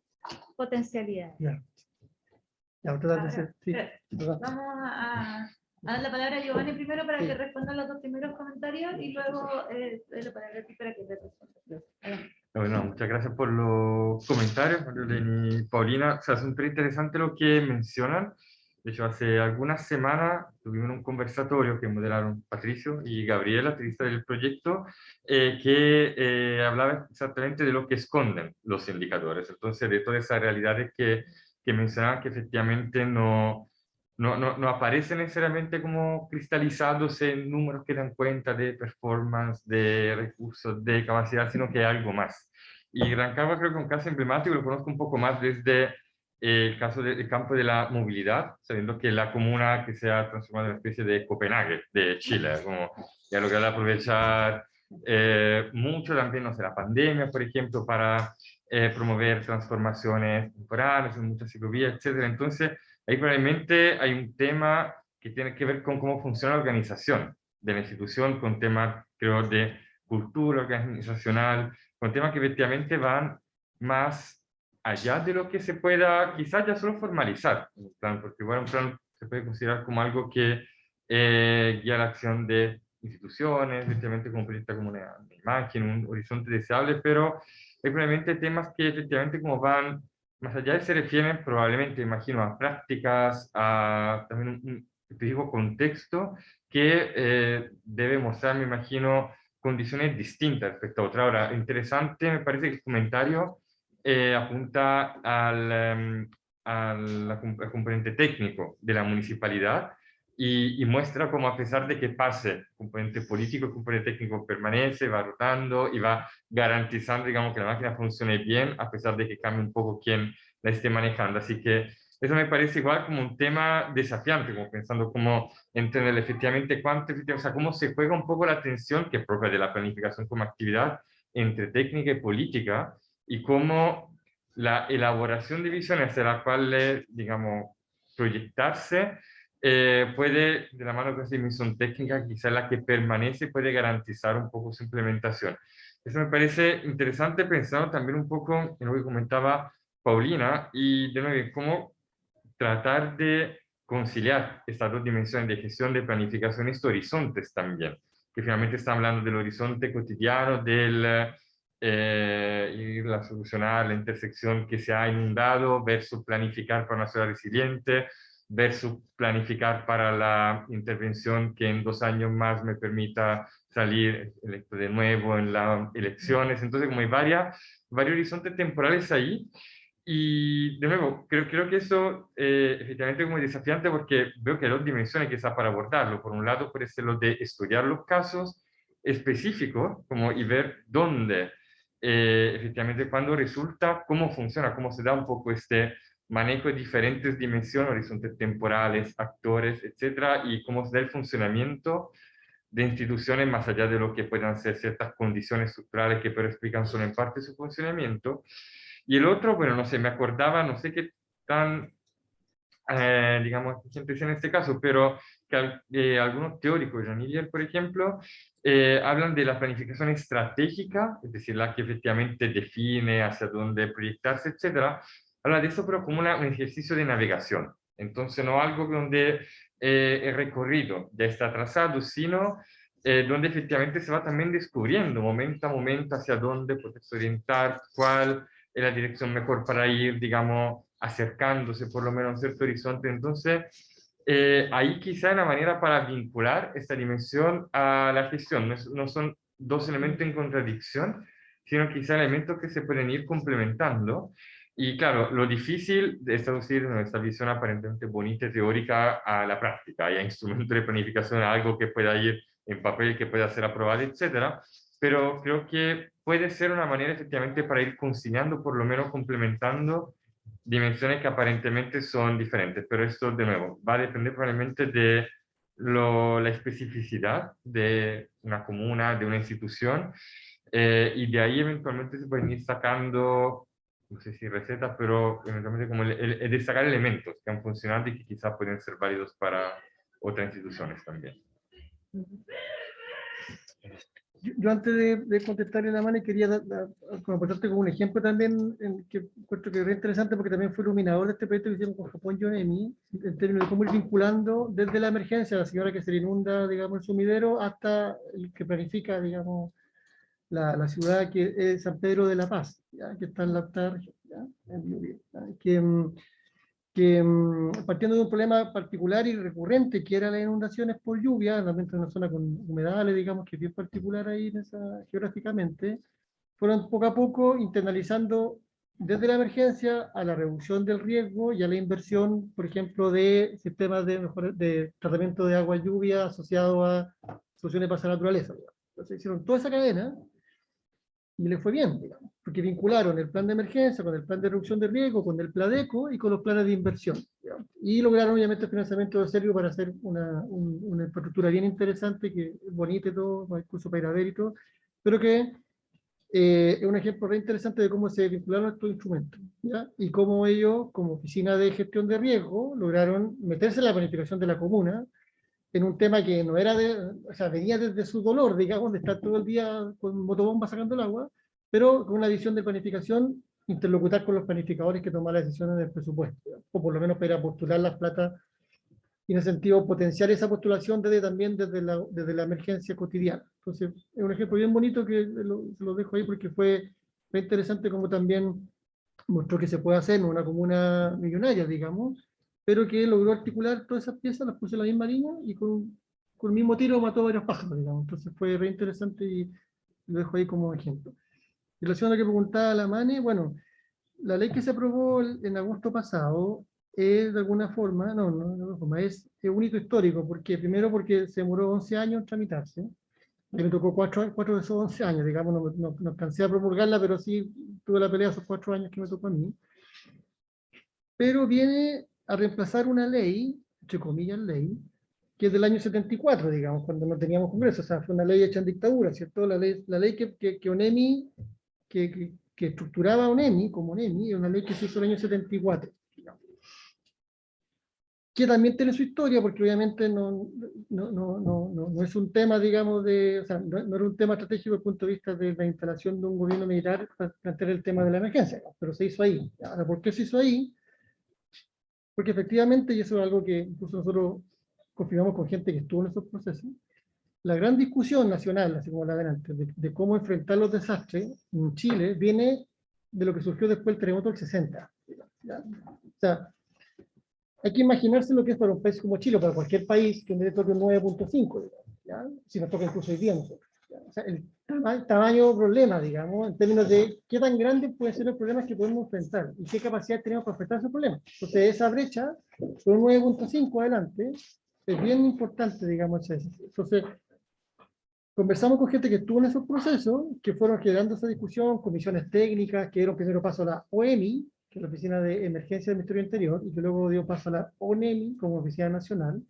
potencialidades. Ya. Ya, voy a tratar de ser, sí, Vamos a dar la palabra a Giovanni primero para que responda los dos primeros comentarios y luego la palabra a ti para que te responda. Bueno, muchas gracias por los comentarios, Marilyn y Paulina. O sea, es súper interesante lo que mencionan. De hecho, hace algunas semanas tuvimos un conversatorio que moderaron Patricio y Gabriela, activista del proyecto, que hablaba exactamente de lo que esconden los indicadores. Entonces, de todas esas realidades que mencionaban que efectivamente no aparecen necesariamente como cristalizados en números que dan cuenta de performance, de recursos, de capacidad, sino que hay algo más. Y Rancagua creo que es un caso emblemático, lo conozco un poco más desde el caso del campo de la movilidad, sabiendo que la comuna que se ha transformado en una especie de Copenhague de Chile, como ya logrado aprovechar mucho también, no sé, la pandemia, por ejemplo, para promover transformaciones temporales en muchas ciclovías, etcétera. Entonces, ahí probablemente hay un tema que tiene que ver con cómo funciona la organización de la institución, con temas, creo, de cultura organizacional, con temas que efectivamente van más allá de lo que se pueda quizás ya solo formalizar, un plan, porque igual un plan se puede considerar como algo que guía la acción de instituciones, efectivamente como proyecta como una imagen, un horizonte deseable, pero hay probablemente temas que efectivamente como van más allá se refieren probablemente, imagino, a prácticas, a también un específico contexto que debe mostrar, me imagino, condiciones distintas respecto a otra. Ahora, interesante, me parece que el comentario apunta al componente técnico de la municipalidad y muestra cómo a pesar de que pase el componente político, el componente técnico permanece, va rotando y va garantizando, digamos, que la máquina funcione bien, a pesar de que cambie un poco quién la esté manejando. Así que eso me parece igual como un tema desafiante, como pensando cómo entender efectivamente cuánto, o sea, cómo se juega un poco la tensión que es propia de la planificación como actividad entre técnica y política y cómo la elaboración de visiones hacia la cual, digamos, proyectarse puede, de la mano con esa dimensión técnica, quizá la que permanece puede garantizar un poco su implementación. Eso me parece interesante pensando también un poco en lo que comentaba Paulina y de nuevo cómo tratar de conciliar estas dos dimensiones de gestión de planificación y estos horizontes también, que finalmente está hablando del horizonte cotidiano, del ir a solucionar la intersección que se ha inundado versus planificar para una ciudad resiliente, versus planificar para la intervención que en 2 años más me permita salir electo de nuevo en las elecciones. Entonces, como hay varios horizontes temporales ahí, y de nuevo, creo que eso efectivamente es muy desafiante porque veo que hay dos dimensiones quizás para abordarlo. Por un lado puede ser lo de estudiar los casos específicos como, y ver dónde efectivamente cuando resulta, cómo funciona, cómo se da un poco este manejo de diferentes dimensiones, horizontes temporales, actores, etcétera, y cómo se da el funcionamiento de instituciones más allá de lo que puedan ser ciertas condiciones estructurales que pero explican solo en parte su funcionamiento. Y el otro, bueno, no sé, me acordaba, no sé qué tan, digamos, gente en este caso, pero que algunos teóricos, Jean Ilier, por ejemplo, hablan de la planificación estratégica, es decir, la que efectivamente define hacia dónde proyectarse, etcétera. Habla de eso, pero como un ejercicio de navegación. Entonces, no algo donde el recorrido ya está trazado, sino donde efectivamente se va también descubriendo momento a momento hacia dónde puedes orientar, cuál es la dirección mejor para ir, digamos, acercándose por lo menos a cierto horizonte. Entonces, ahí quizá una manera para vincular esta dimensión a la gestión. No son dos elementos en contradicción, sino quizá elementos que se pueden ir complementando. Y claro, lo difícil es traducir nuestra visión aparentemente bonita y teórica a la práctica y a instrumentos de planificación, a algo que pueda ir en papel, que pueda ser aprobado, etcétera. Pero creo que puede ser una manera efectivamente para ir conciliando, por lo menos complementando dimensiones que aparentemente son diferentes, pero esto de nuevo va a depender probablemente de la especificidad de una comuna, de una institución, y de ahí eventualmente se pueden ir sacando no sé si recetas, pero eventualmente como el destacar elementos que han funcionado y que quizás pueden ser válidos para otras instituciones también. Yo antes de contestarle la mano quería como aportarte como un ejemplo también que encuentro que es interesante porque también fue iluminador de este proyecto que hicimos con Japón Yonemi, en términos de cómo ir vinculando desde la emergencia, la señora que se le inunda, digamos, el sumidero, hasta el que planifica, digamos, la ciudad que es San Pedro de la Paz, ¿ya? Que está en la octava región, ¿ya? En Biobío, ¿ya? Partiendo de un problema particular y recurrente, que era las inundaciones por lluvia, realmente en una zona con humedales, digamos, que es bien particular ahí en geográficamente, fueron poco a poco internalizando desde la emergencia a la reducción del riesgo y a la inversión, por ejemplo, de sistemas de tratamiento de agua y lluvia asociado a soluciones para la naturaleza, digamos. Entonces hicieron toda esa cadena y le fue bien, digamos, porque vincularon el plan de emergencia con el plan de reducción de riesgo, con el PLADECO y con los planes de inversión, digamos. Y lograron obviamente el financiamiento de serio para hacer una infraestructura bien interesante, que es bonita y todo, incluso para ir a ver y todo, pero que es un ejemplo re interesante de cómo se vincularon estos instrumentos, ¿ya? Y cómo ellos, como oficina de gestión de riesgo, lograron meterse en la planificación de la comuna, en un tema que no era o sea, venía desde su dolor, digamos, de estar todo el día con motobomba sacando el agua, pero con una visión de planificación, interlocutar con los planificadores que toman las decisiones del presupuesto, ¿ya? O por lo menos para postular las plata, y en ese sentido potenciar esa postulación también desde la emergencia cotidiana. Entonces, es un ejemplo bien bonito que se lo dejo ahí porque fue interesante como también mostró que se puede hacer en una comuna millonaria, digamos, pero que logró articular todas esas piezas, las puso en la misma línea y con el mismo tiro mató a varios pájaros, digamos. Entonces fue re interesante y lo dejo ahí como ejemplo. En relación a lo que preguntaba la Mane, bueno, la ley que se aprobó en agosto pasado es de alguna forma, es un hito histórico, porque primero porque se demoró 11 años en tramitarse, y me tocó 4 de esos 11 años, digamos, no alcancé a promulgarla, pero sí tuve la pelea esos 4 años que me tocó a mí. Pero viene a reemplazar una ley, entre comillas ley, que es del año 74, digamos, cuando no teníamos Congreso, o sea, fue una ley hecha en dictadura, ¿cierto? La ley que ONEMI, que estructuraba ONEMI como ONEMI, es una ley que se hizo en el año 74, digamos. Que también tiene su historia, porque obviamente no es un tema, digamos, o sea, no era un tema estratégico desde el punto de vista de la instalación de un gobierno militar para plantear el tema de la emergencia, pero se hizo ahí. Ahora, ¿por qué se hizo ahí? Porque efectivamente, y eso es algo que incluso nosotros confirmamos con gente que estuvo en esos procesos, la gran discusión nacional, así como la de antes, de cómo enfrentar los desastres en Chile, viene de lo que surgió después del terremoto del 60. ¿Ya? O sea, hay que imaginarse lo que es para un país como Chile, o para cualquier país que le toque un 9.5, ¿ya? Si nos toca incluso hoy día nosotros. ¿Ya? O sea, el tamaño problema, digamos, en términos de qué tan grandes pueden ser los problemas que podemos enfrentar y qué capacidad tenemos para enfrentar esos problemas. Entonces, esa brecha, con un 9.5 adelante, es bien importante, digamos, eso. Entonces, conversamos con gente que estuvo en esos procesos, que fueron generando esa discusión, comisiones técnicas, que dieron primero paso a la OEMI, que es la Oficina de Emergencia del Ministerio del Interior, y que luego dio paso a la ONEMI como Oficina Nacional,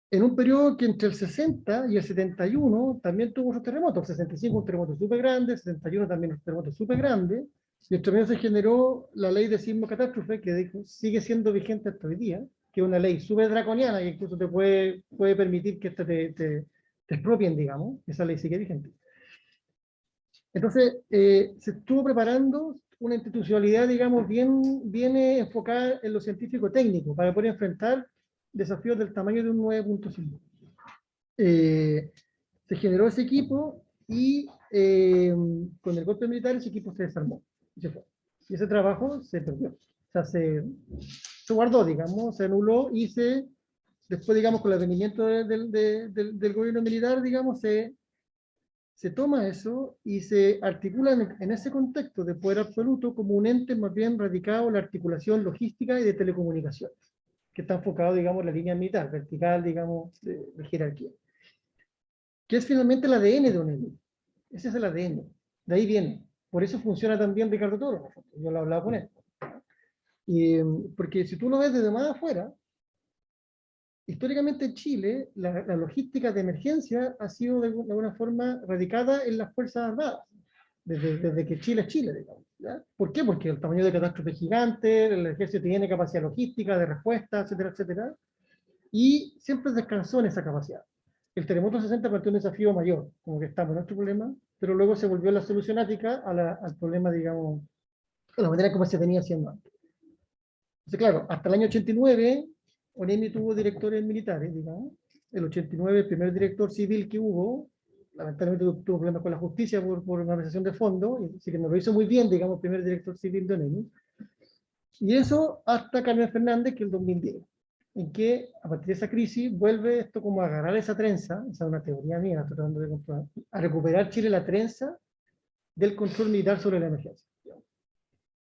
en un periodo que entre el 60 y el 71 también tuvo otros terremotos. El 65 un terremoto súper grande, el 71 también un terremoto súper grande, y entre medio se generó la ley de sismo catástrofe, que sigue siendo vigente hasta hoy día, que es una ley súper draconiana, que incluso te puede permitir que te expropien, digamos, esa ley sigue vigente. Entonces, se estuvo preparando una institucionalidad, digamos, bien enfocada en lo científico-técnico, para poder enfrentar desafíos del tamaño de un 9.5. Se generó ese equipo y con el golpe militar ese equipo se desarmó y se fue. Y ese trabajo se perdió. O sea, se guardó, digamos, se anuló y después, digamos, con el advenimiento del gobierno militar, digamos, se toma eso y se articula en ese contexto de poder absoluto como un ente más bien radicado en la articulación logística y de telecomunicaciones, que está enfocado, digamos, en la línea militar, vertical, digamos, de jerarquía. Que es finalmente el ADN de ONEMI. Ese es el ADN. De ahí viene. Por eso funciona también Ricardo Toro. Yo lo he hablado con él. Porque si tú lo ves desde más afuera, históricamente en Chile, la logística de emergencia ha sido de alguna forma radicada en las Fuerzas Armadas. desde que Chile es Chile, digamos. ¿Ya? ¿Por qué? Porque el tamaño de catástrofe es gigante, el ejército tiene capacidad logística, de respuesta, etcétera, etcétera, y siempre descansó en esa capacidad. El terremoto 60 planteó un desafío mayor, como que estamos en nuestro problema, pero luego se volvió la solución ática al problema, digamos, a la manera como se venía haciendo antes. Entonces, claro, hasta el año 89, ONEMI tuvo directores militares, digamos. El 89, el primer director civil que hubo, lamentablemente tuvo problemas con la justicia por malversación de fondos, así que no lo hizo muy bien, digamos, el primer director civil de ONEMI. Y eso hasta Carmen Fernández, que el 2010, en que a partir de esa crisis vuelve esto como a agarrar esa trenza, esa es una teoría mía, tratando de comprobar, a recuperar Chile la trenza del control militar sobre la emergencia.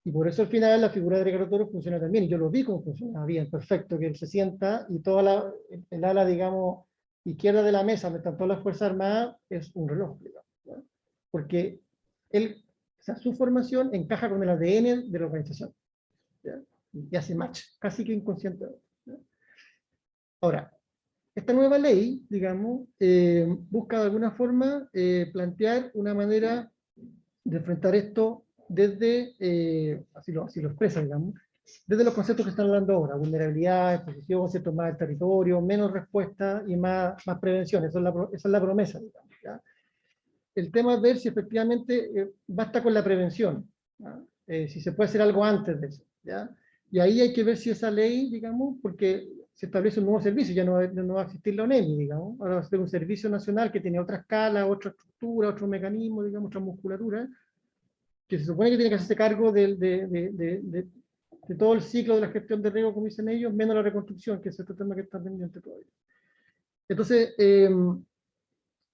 Y por eso al final la figura de Ricardo Toro funciona también, y yo lo vi como funcionaba bien, perfecto, que él se sienta y toda el ala, digamos, izquierda de la mesa, donde están todas las Fuerzas Armadas, es un reloj, digamos, ¿no? Porque él, o sea, su formación encaja con el ADN de la organización, ¿ya? Y hace match, casi que inconsciente. ¿Ya? Ahora, esta nueva ley, digamos, busca de alguna forma plantear una manera de enfrentar esto desde, así lo expresa, digamos, desde los conceptos que están hablando ahora: vulnerabilidad, exposición, cierto, más del territorio, menos respuesta y más prevención. Esa es la promesa, digamos, ¿ya? El tema es ver si efectivamente basta con la prevención, si se puede hacer algo antes de eso, ¿ya? Y ahí hay que ver si esa ley, digamos, porque se establece un nuevo servicio, ya no va a existir la ONEMI, digamos, ahora va a ser un servicio nacional que tiene otra escala, otra estructura, otro mecanismo, digamos, otra musculatura, que se supone que tiene que hacerse cargo de todo el ciclo de la gestión de riesgo, como dicen ellos, menos la reconstrucción, que es otro tema que está pendiente todavía. Entonces,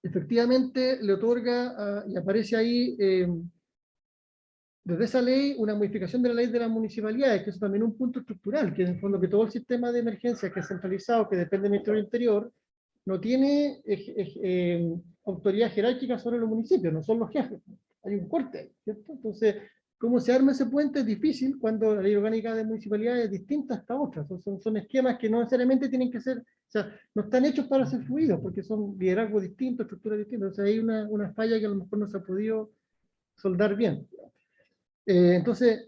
efectivamente, le otorga, y aparece ahí, desde esa ley, una modificación de la ley de las municipalidades, que es también un punto estructural, que en el fondo que todo el sistema de emergencia que es centralizado, que depende del Ministerio del Interior, no tiene autoridad jerárquica sobre los municipios, no son los jefes. Hay un corte ahí, ¿cierto? Entonces, ¿cómo se arma ese puente? Es difícil cuando la ley orgánica de municipalidades es distinta hasta otras. Son esquemas que no necesariamente tienen que ser, o sea, no están hechos para ser fluidos, porque son liderazgos distintos, estructuras distintas. O sea, hay una falla que a lo mejor no se ha podido soldar bien. Entonces,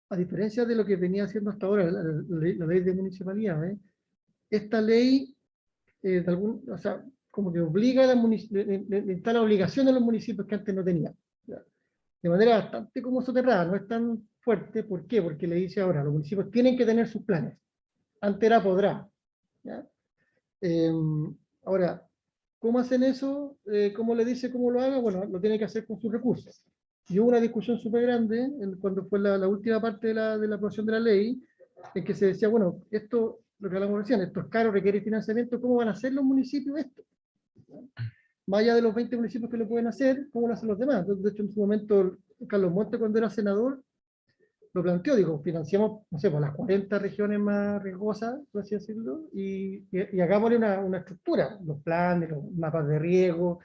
a diferencia de lo que venía haciendo hasta ahora la ley de municipalidades, esta ley, o sea, como que obliga a le instala obligación a los municipios que antes no tenían, ¿ya? De manera bastante como soterrada, no es tan fuerte. ¿Por qué? Porque le dice ahora, los municipios tienen que tener sus planes. Antes era podrá, ¿ya? Ahora, ¿cómo hacen eso? ¿Cómo le dice cómo lo haga? Bueno, lo tiene que hacer con sus recursos. Y hubo una discusión súper grande cuando fue la última parte de la aprobación de la ley, en que se decía, bueno, esto, lo que hablamos recién, esto es caro, requiere financiamiento, ¿cómo van a hacer los municipios esto? Más allá de los 20 municipios que lo pueden hacer, ¿cómo lo hacen los demás? Entonces, de hecho, en su momento, Carlos Monte, cuando era senador, lo planteó, digo, financiamos, no sé, por las 40 regiones más riesgosas, por así decirlo, y hagámosle una estructura, los planes, los mapas de riesgo.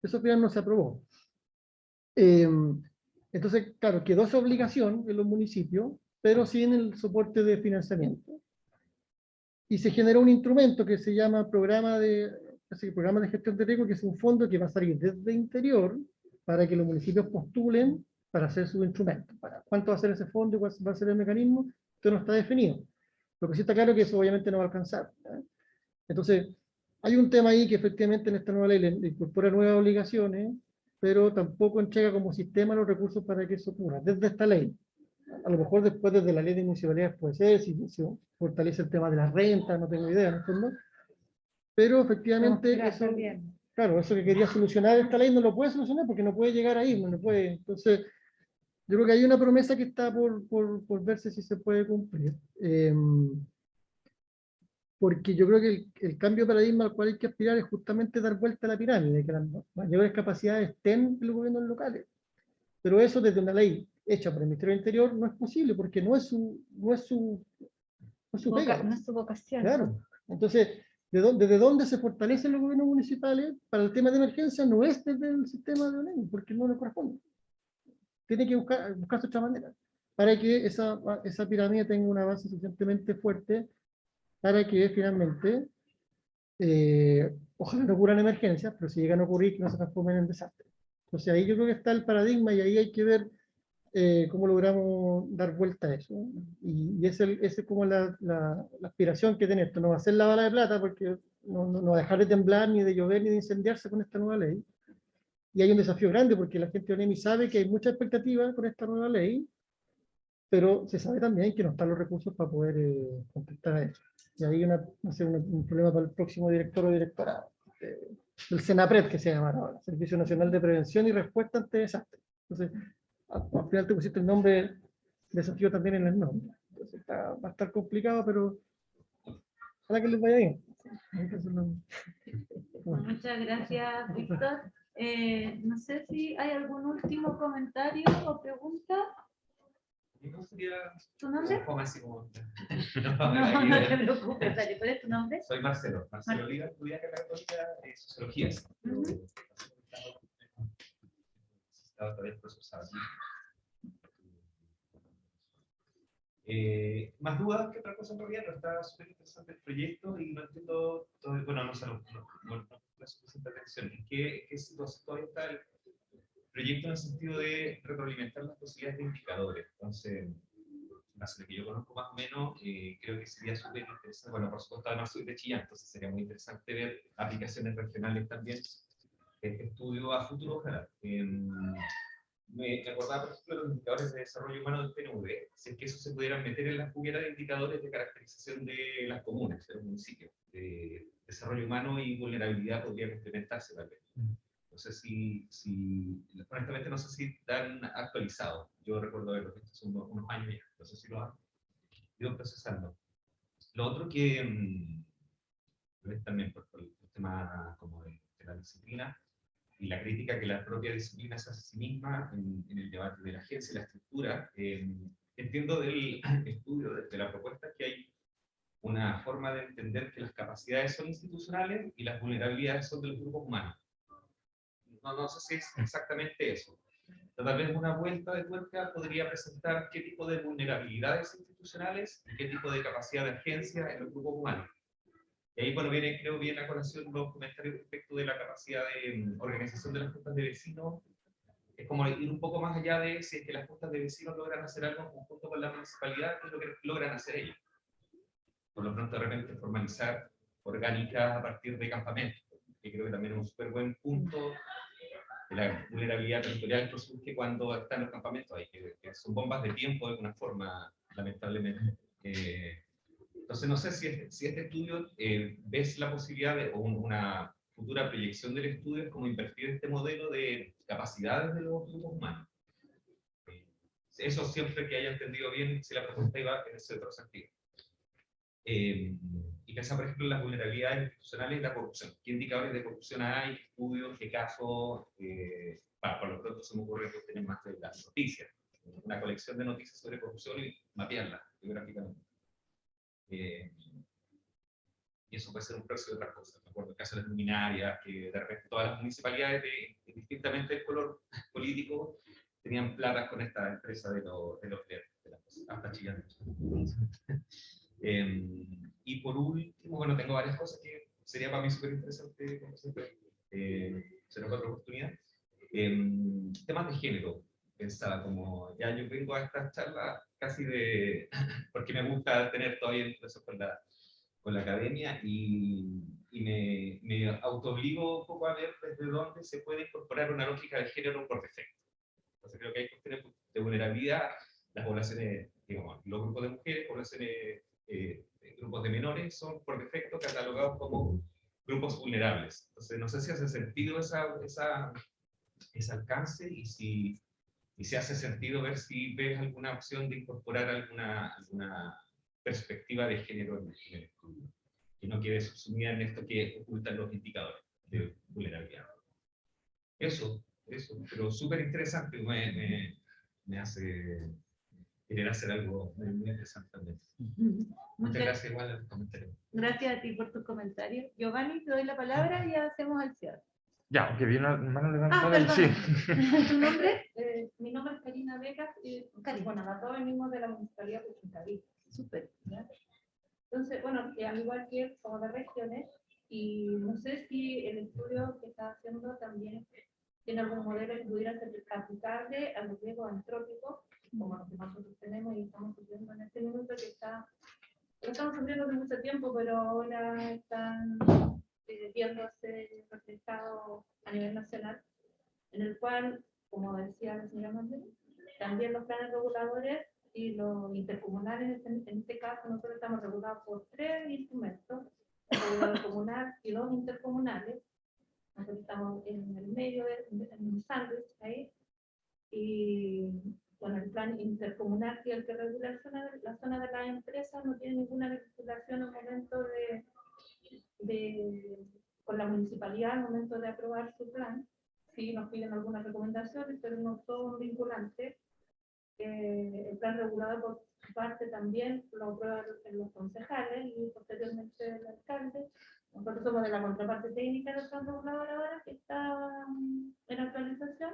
Eso al final no se aprobó. Entonces, claro, quedó esa obligación en los municipios, pero sin el soporte de financiamiento. Y se generó un instrumento que se llama Programa de Gestión de Riesgo, que es un fondo que va a salir desde Interior para que los municipios postulen para hacer su instrumento. Para cuánto va a ser ese fondo y cuál va a ser el mecanismo, esto no está definido. Lo que sí está claro es que eso obviamente no va a alcanzar, ¿eh? Entonces, hay un tema ahí que efectivamente en esta nueva ley le incorpora nuevas obligaciones, pero tampoco entrega como sistema los recursos para que eso ocurra, desde esta ley. A lo mejor después desde la ley de municipalidades puede ser, si se fortalece el tema de las rentas, no tengo idea, en el fondo. Pero efectivamente eso, claro, eso que quería solucionar esta ley no lo puede solucionar porque no puede llegar ahí, no puede. Entonces, yo creo que hay una promesa que está por verse si se puede cumplir. Porque yo creo que el cambio de paradigma al cual hay que aspirar es justamente dar vuelta a la pirámide, que las mayores capacidades estén en los gobiernos locales. Pero eso desde una ley hecha por el Ministerio del Interior no es posible, porque no es su pega. No es su vocación. Claro. Entonces, ¿desde dónde se fortalecen los gobiernos municipales para el tema de emergencia? No es desde el sistema de ley, porque no le corresponde. Tiene que buscarse otra manera, para que esa pirámide tenga una base suficientemente fuerte, para que finalmente, ojalá no ocurran emergencias, pero si llegan a ocurrir, que no se transformen en desastres. Entonces ahí yo creo que está el paradigma y ahí hay que ver cómo logramos dar vuelta a eso. Y ese es como la aspiración que tiene esto. No va a ser la bala de plata porque no va a dejar de temblar, ni de llover, ni de incendiarse con esta nueva ley. Y hay un desafío grande porque la gente de ONEMI sabe que hay mucha expectativa con esta nueva ley, pero se sabe también que no están los recursos para poder contestar a eso. Y ahí no sé, un problema para el próximo director o directora del SENAPRED, que se llama ahora, Servicio Nacional de Prevención y Respuesta ante Desastres. Entonces, al final te pusiste el nombre desafío también en el nombre. Entonces va a estar complicado, pero ojalá que les vaya bien. Bueno. Muchas gracias, Víctor. No sé si hay algún último comentario o pregunta. ¿Tu nombre? No te preocupes, dale. ¿Cuál es tu nombre? Soy Marcelo Oliva, estudié acá en la Católica Sociología. Estaba todavía procesado. Más dudas que otra cosa en realidad, pero está súper interesante el proyecto y no entiendo, bueno, no la suficiente atención. ¿En qué situación todavía está el proyecto en el sentido de retroalimentar las posibilidades de indicadores? Entonces, lo que yo conozco más o menos, creo que sería súper interesante. Bueno, por supuesto, además soy de Chillán, entonces sería muy interesante ver aplicaciones regionales también. Este estudio a futuro, ojalá. Me acordaba, por ejemplo, de los indicadores de desarrollo humano del PNUD, si es que eso se pudieran meter en la juguera de indicadores de caracterización de las comunas, de los municipios. De desarrollo humano y vulnerabilidad podría complementarse tal vez. No sé honestamente no sé si están actualizados. Yo recuerdo haberlo visto hace unos años ya, no sé si lo han ido procesando. Lo otro que también por el tema como de la disciplina, y la crítica que la propia disciplina se hace a sí misma en el debate de la agencia y la estructura, entiendo del estudio, de la propuesta, que hay una forma de entender que las capacidades son institucionales y las vulnerabilidades son de los grupos humanos. No sé si es exactamente eso. Pero tal vez una vuelta de tuerca podría presentar qué tipo de vulnerabilidades institucionales y qué tipo de capacidad de agencia en los grupos humanos. Y ahí, bueno, creo viene a colación los comentarios respecto de la capacidad de organización de las juntas de vecinos. Es como ir un poco más allá de si es que las juntas de vecinos logran hacer algo en conjunto con la municipalidad, qué es lo que logran hacer ellos. Por lo pronto, de repente, formalizar orgánicas a partir de campamentos, que creo que también es un súper buen punto de la vulnerabilidad territorial que surge cuando están los campamentos ahí, que son bombas de tiempo de alguna forma, lamentablemente. Entonces, no sé si este estudio ves la posibilidad de, o una futura proyección del estudio es como invertir este modelo de capacidades de los grupos humanos. Eso siempre que haya entendido bien si la propuesta iba en ese otro sentido. Y pensar, por ejemplo, en las vulnerabilidades institucionales y la corrupción. ¿Qué indicadores de corrupción hay? ¿Qué estudios? ¿Qué casos? Por lo pronto se me ocurre que tienen más de las noticias. Una colección de noticias sobre corrupción y mapearlas geográficamente. Y eso puede ser un precio de otras cosas. Me acuerdo el caso de las luminarias, que de repente todas las municipalidades, distintamente del color político, tenían platas con esta empresa de los verdes, hasta Chillán. Y por último, bueno, tengo varias cosas que sería para mí súper interesante, como siempre, será otra oportunidad. Temas de género, pensaba como, ya yo vengo a esta charla casi de, porque me gusta tener todavía incluso con la academia y me autoobligo un poco a ver desde dónde se puede incorporar una lógica de género por defecto. Entonces creo que hay cuestiones de vulnerabilidad, las poblaciones, digamos, los grupos de mujeres, poblaciones, grupos de menores son por defecto catalogados como grupos vulnerables. Entonces no sé si hace sentido ese alcance y si hace sentido ver si ves alguna opción de incorporar alguna perspectiva de género en el estudio, que no quede subsumida en esto que ocultan los indicadores de vulnerabilidad. Eso, pero súper interesante, me hace querer hacer algo muy, muy interesante también. Muchas gracias igual al comentario. Gracias a ti por tus comentarios. Giovanni, te doy la palabra y hacemos el cierre. Ya, aunque vi una mano levantada. Perdón. Sí. ¿Tu nombre? Mi nombre es Karina Becas, bueno, la todo venimos de la Municipalidad de Chuntaví. Súper. Entonces, bueno, al igual que él, somos de regiones, y no sé si el estudio que está haciendo también tiene algún modelo que pudiera ser aplicable a los riesgos antrópicos, como los que nosotros tenemos y estamos sufriendo en este minuto, lo estamos sufriendo hace mucho tiempo, pero ahora están viéndose reflejados a nivel nacional, en el cual, como decía la señora Marlene, también los planes reguladores y los intercomunales, en este caso nosotros estamos regulados por 3 instrumentos, el regulador comunal y 2 intercomunales. Nosotros estamos en el medio, en un sándwich ahí, y bueno, el plan intercomunal, que es el que regula la zona de las empresas, no tiene ninguna vinculación al momento con la municipalidad al momento de aprobar su plan. Sí, nos piden algunas recomendaciones, pero no son vinculantes. El plan regulado por su parte también lo aprueban los concejales y posteriormente el alcalde. Nosotros somos de la contraparte técnica del plan regulador ahora, que está en actualización,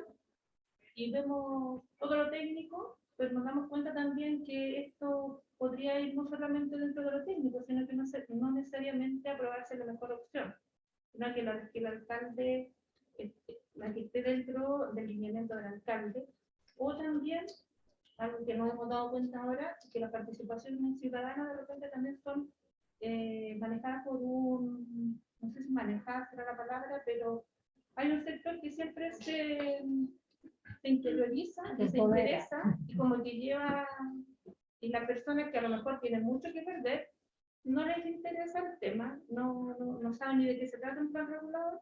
y vemos todo lo técnico, pero nos damos cuenta también que esto podría ir no solamente dentro de lo técnico, sino que no necesariamente aprobarse la mejor opción, sino que el alcalde, la que esté dentro del lineamiento del alcalde, o también, algo que nos hemos dado cuenta ahora, que las participaciones ciudadanas de repente también son manejadas por no sé si manejadas será la palabra, pero hay un sector que siempre se interioriza, que se interesa, y como que lleva, y la persona que a lo mejor tiene mucho que perder, no les interesa el tema, no saben ni de qué se trata un plan regulador,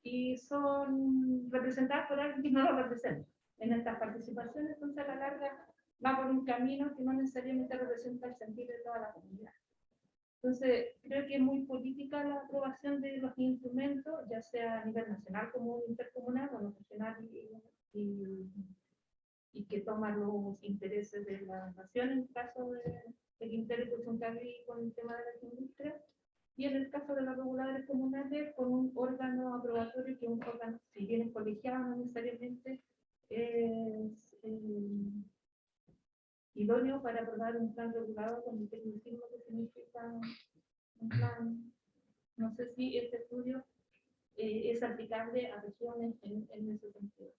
y son representadas por alguien que no lo representa en estas participaciones, entonces a la larga va por un camino que no necesariamente representa el sentir de toda la comunidad. Entonces, creo que es muy política la aprobación de los instrumentos, ya sea a nivel nacional como intercomunal o nacional, y que toman los intereses de la nación, en el caso del interés de Choncaví con el tema de las industrias, y en el caso de los reguladores comunales con un órgano aprobatorio, que un órgano, si bien es colegiado, no necesariamente es idóneo para aprobar un plan regulado con el tecnicismo que significa un plan. No sé si este estudio es aplicable a regiones en ese sentido.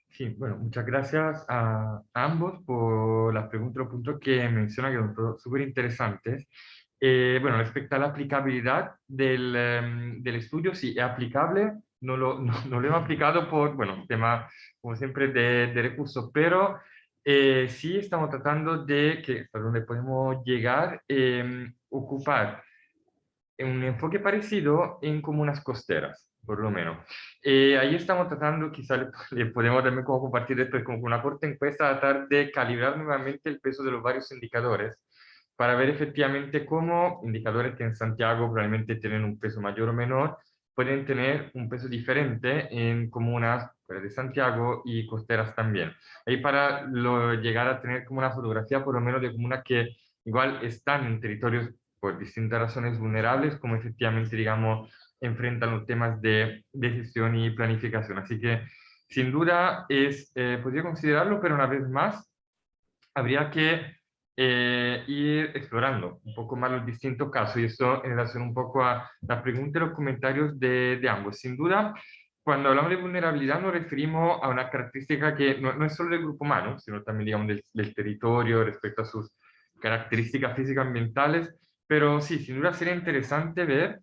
Sí, bueno, muchas gracias a ambos por las preguntas y los puntos que mencionan, que son todos súper interesantes. Bueno, respecto a la aplicabilidad del estudio, sí, es aplicable, no lo hemos aplicado por, bueno, tema, como siempre, de recursos, pero sí estamos tratando de que, hasta donde podemos llegar, ocupar un enfoque parecido en comunas costeras, por lo menos. Ahí estamos tratando, quizá le podemos también como compartir después como una corta encuesta, tratar de calibrar nuevamente el peso de los varios indicadores para ver efectivamente cómo indicadores que en Santiago probablemente tienen un peso mayor o menor, pueden tener un peso diferente en comunas de Santiago y costeras también. Ahí para llegar a tener como una fotografía por lo menos de comunas que igual están en territorios por distintas razones vulnerables, como efectivamente, digamos, enfrentan los temas de gestión y planificación. Así que, sin duda, podría considerarlo, pero una vez más, habría que ir explorando un poco más los distintos casos, y eso en relación un poco a las preguntas y los comentarios de ambos. Sin duda, cuando hablamos de vulnerabilidad nos referimos a una característica que no es solo del grupo humano, sino también, digamos, del territorio respecto a sus características físicas ambientales, pero sí, sin duda sería interesante ver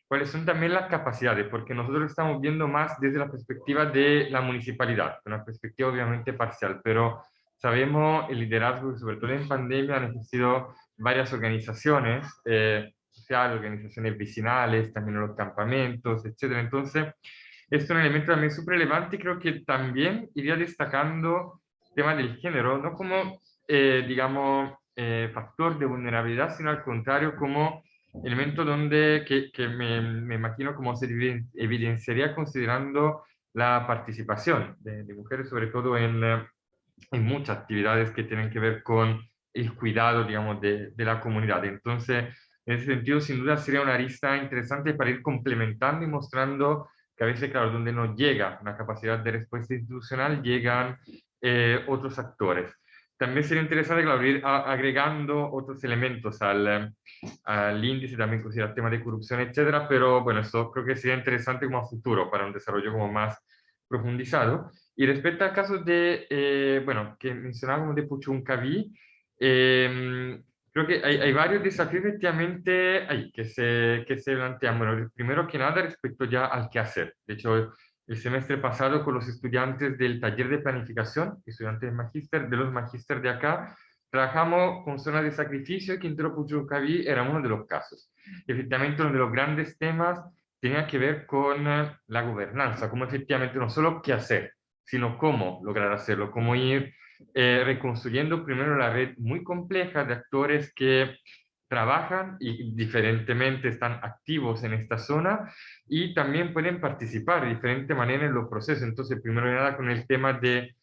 cuáles son también las capacidades, porque nosotros lo estamos viendo más desde la perspectiva de la municipalidad, una perspectiva obviamente parcial, pero sabemos el liderazgo que sobre todo en pandemia han ejercido varias organizaciones sociales, organizaciones vecinales, también los campamentos, etcétera. Entonces, esto es un elemento también súper relevante y creo que también iría destacando el tema del género, no como, digamos, factor de vulnerabilidad, sino al contrario como elemento que me imagino como se evidenciaría considerando la participación de mujeres, sobre todo en muchas actividades que tienen que ver con el cuidado, digamos, de la comunidad. Entonces, en ese sentido, sin duda sería una arista interesante para ir complementando y mostrando que a veces, claro, donde no llega una capacidad de respuesta institucional, llegan otros actores. también sería interesante, claro, ir agregando otros elementos al índice, también considerar temas de corrupción, etcétera, pero bueno, eso creo que sería interesante como a futuro para un desarrollo como más profundizado. Y respecto al caso de, bueno, que mencionábamos de Puchuncaví, creo que hay varios desafíos efectivamente ahí que se plantean. Bueno, primero que nada respecto ya al qué hacer. De hecho, el semestre pasado con los estudiantes del taller de planificación, estudiantes de magíster, de los magíster de acá, trabajamos con zonas de sacrificio y Quintero Puchuncaví era uno de los casos. Efectivamente, uno de los grandes temas tenía que ver con la gobernanza, cómo efectivamente no solo qué hacer, sino cómo lograr hacerlo, cómo ir reconstruyendo primero la red muy compleja de actores que trabajan y diferentemente están activos en esta zona y también pueden participar de diferente manera en los procesos. Entonces, primero de nada, con el tema de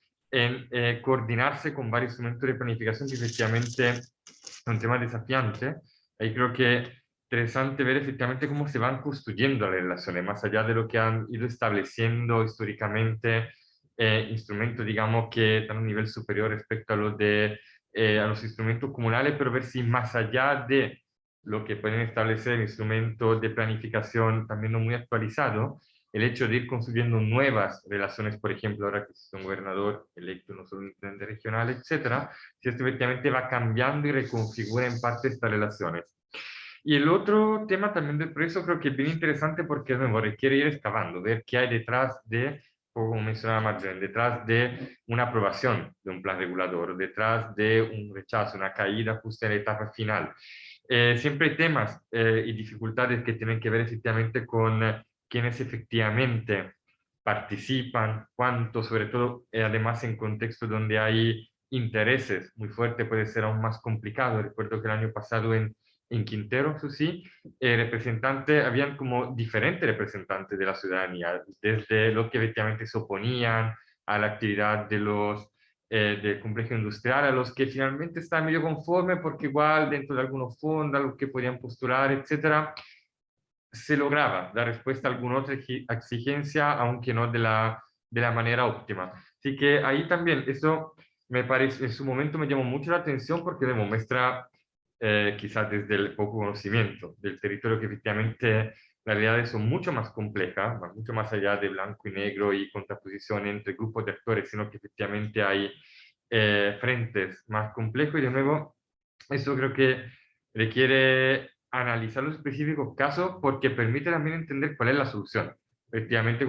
coordinarse con varios instrumentos de planificación, que efectivamente es un tema desafiante. Ahí creo que interesante ver efectivamente cómo se van construyendo las relaciones, más allá de lo que han ido estableciendo históricamente instrumentos, digamos, que están a un nivel superior respecto a los de a los instrumentos comunales, pero ver si más allá de lo que pueden establecer instrumentos de planificación también no muy actualizados, el hecho de ir construyendo nuevas relaciones, por ejemplo, ahora que es un gobernador electo, no solo un intendente regional, etcétera, si esto efectivamente va cambiando y reconfigura en parte estas relaciones. Y el otro tema también del proyecto creo que es bien interesante porque de nuevo requiere ir excavando, ver qué hay detrás de, como mencionaba Marlene, detrás de una aprobación de un plan regulador, detrás de un rechazo, una caída justo en la etapa final. Siempre hay temas y dificultades que tienen que ver efectivamente con quienes efectivamente participan, cuánto, sobre todo además en contextos donde hay intereses muy fuertes, puede ser aún más complicado. Recuerdo que el año pasado en Quintero, eso sí, habían como diferentes representantes de la ciudadanía, desde los que efectivamente se oponían a la actividad de los del complejo industrial, a los que finalmente estaban medio conformes porque igual dentro de algunos fondos, los que podían postular, etcétera, se lograba dar respuesta a alguna otra exigencia, aunque no de la manera óptima. Así que ahí también, eso me parece, en su momento me llamó mucho la atención porque demuestra, quizás desde el poco conocimiento del territorio, que efectivamente las realidades son mucho más complejas, mucho más allá de blanco y negro y contraposición entre grupos de actores, sino que efectivamente hay frentes más complejos y de nuevo, eso creo que requiere analizar los específicos casos porque permite también entender cuál es la solución. Efectivamente,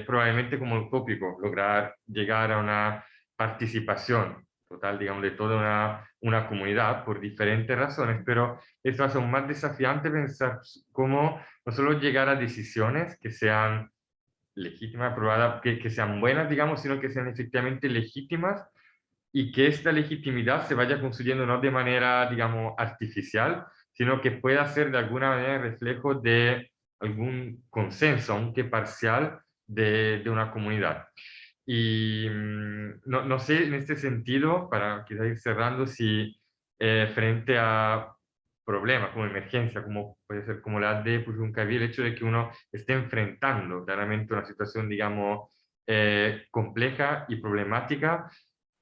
probablemente como utópico, lograr llegar a una participación total, digamos, de toda una comunidad por diferentes razones, pero esto hace aún más desafiante pensar cómo no solo llegar a decisiones que sean legítimas, aprobadas, que sean buenas, digamos, sino que sean efectivamente legítimas y que esta legitimidad se vaya construyendo no de manera, digamos, artificial, sino que pueda ser de alguna manera reflejo de algún consenso, aunque parcial, de una comunidad. Y no sé en este sentido, para quizás ir cerrando, si frente a problemas como emergencia, como puede ser como la de Puchuncaví, el hecho de que uno esté enfrentando claramente una situación, digamos, compleja y problemática,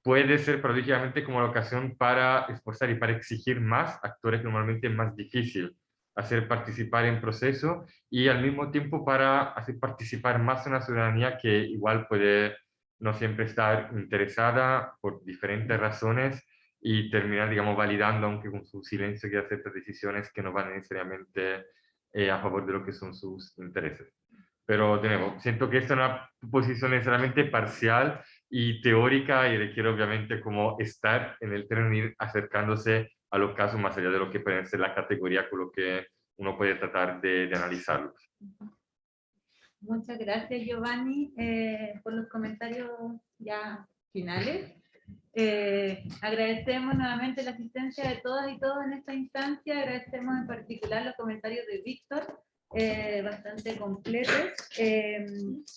puede ser paradójicamente como la ocasión para esforzar y para exigir más actores que normalmente es más difícil hacer participar en proceso y al mismo tiempo para hacer participar más a una ciudadanía que igual puede no siempre estar interesada por diferentes razones y terminar, digamos, validando, aunque con su silencio, que ciertas decisiones que no van necesariamente a favor de lo que son sus intereses. Pero, de nuevo, siento que esta es una posición necesariamente parcial y teórica y requiere obviamente como estar en el terreno y ir acercándose a los casos más allá de lo que puede ser la categoría con lo que uno puede tratar de analizarlos. Muchas gracias, Giovanni, por los comentarios ya finales. Agradecemos nuevamente la asistencia de todas y todos en esta instancia. Agradecemos en particular los comentarios de Víctor, bastante completos.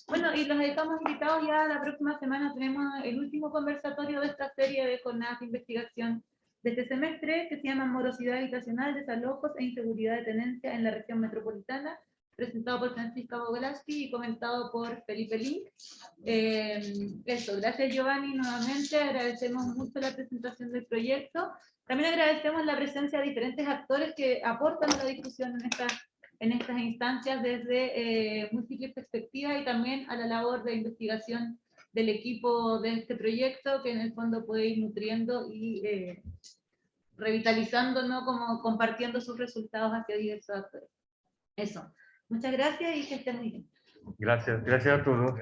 Bueno, y los dejamos invitados ya la próxima semana. Tenemos el último conversatorio de esta serie de jornadas de investigación de este semestre, que se llama Morosidad habitacional, desalojos e inseguridad de tenencia en la región metropolitana, presentado por Francisca Bogolaski y comentado por Felipe Link. Eso, gracias Giovanni nuevamente, agradecemos mucho la presentación del proyecto. También agradecemos la presencia de diferentes actores que aportan a la discusión en estas instancias desde múltiples perspectivas y también a la labor de investigación del equipo de este proyecto, que en el fondo puede ir nutriendo y revitalizando, ¿no? Como compartiendo sus resultados hacia diversos actores. Eso. Muchas gracias y que estén muy bien. Gracias a todos.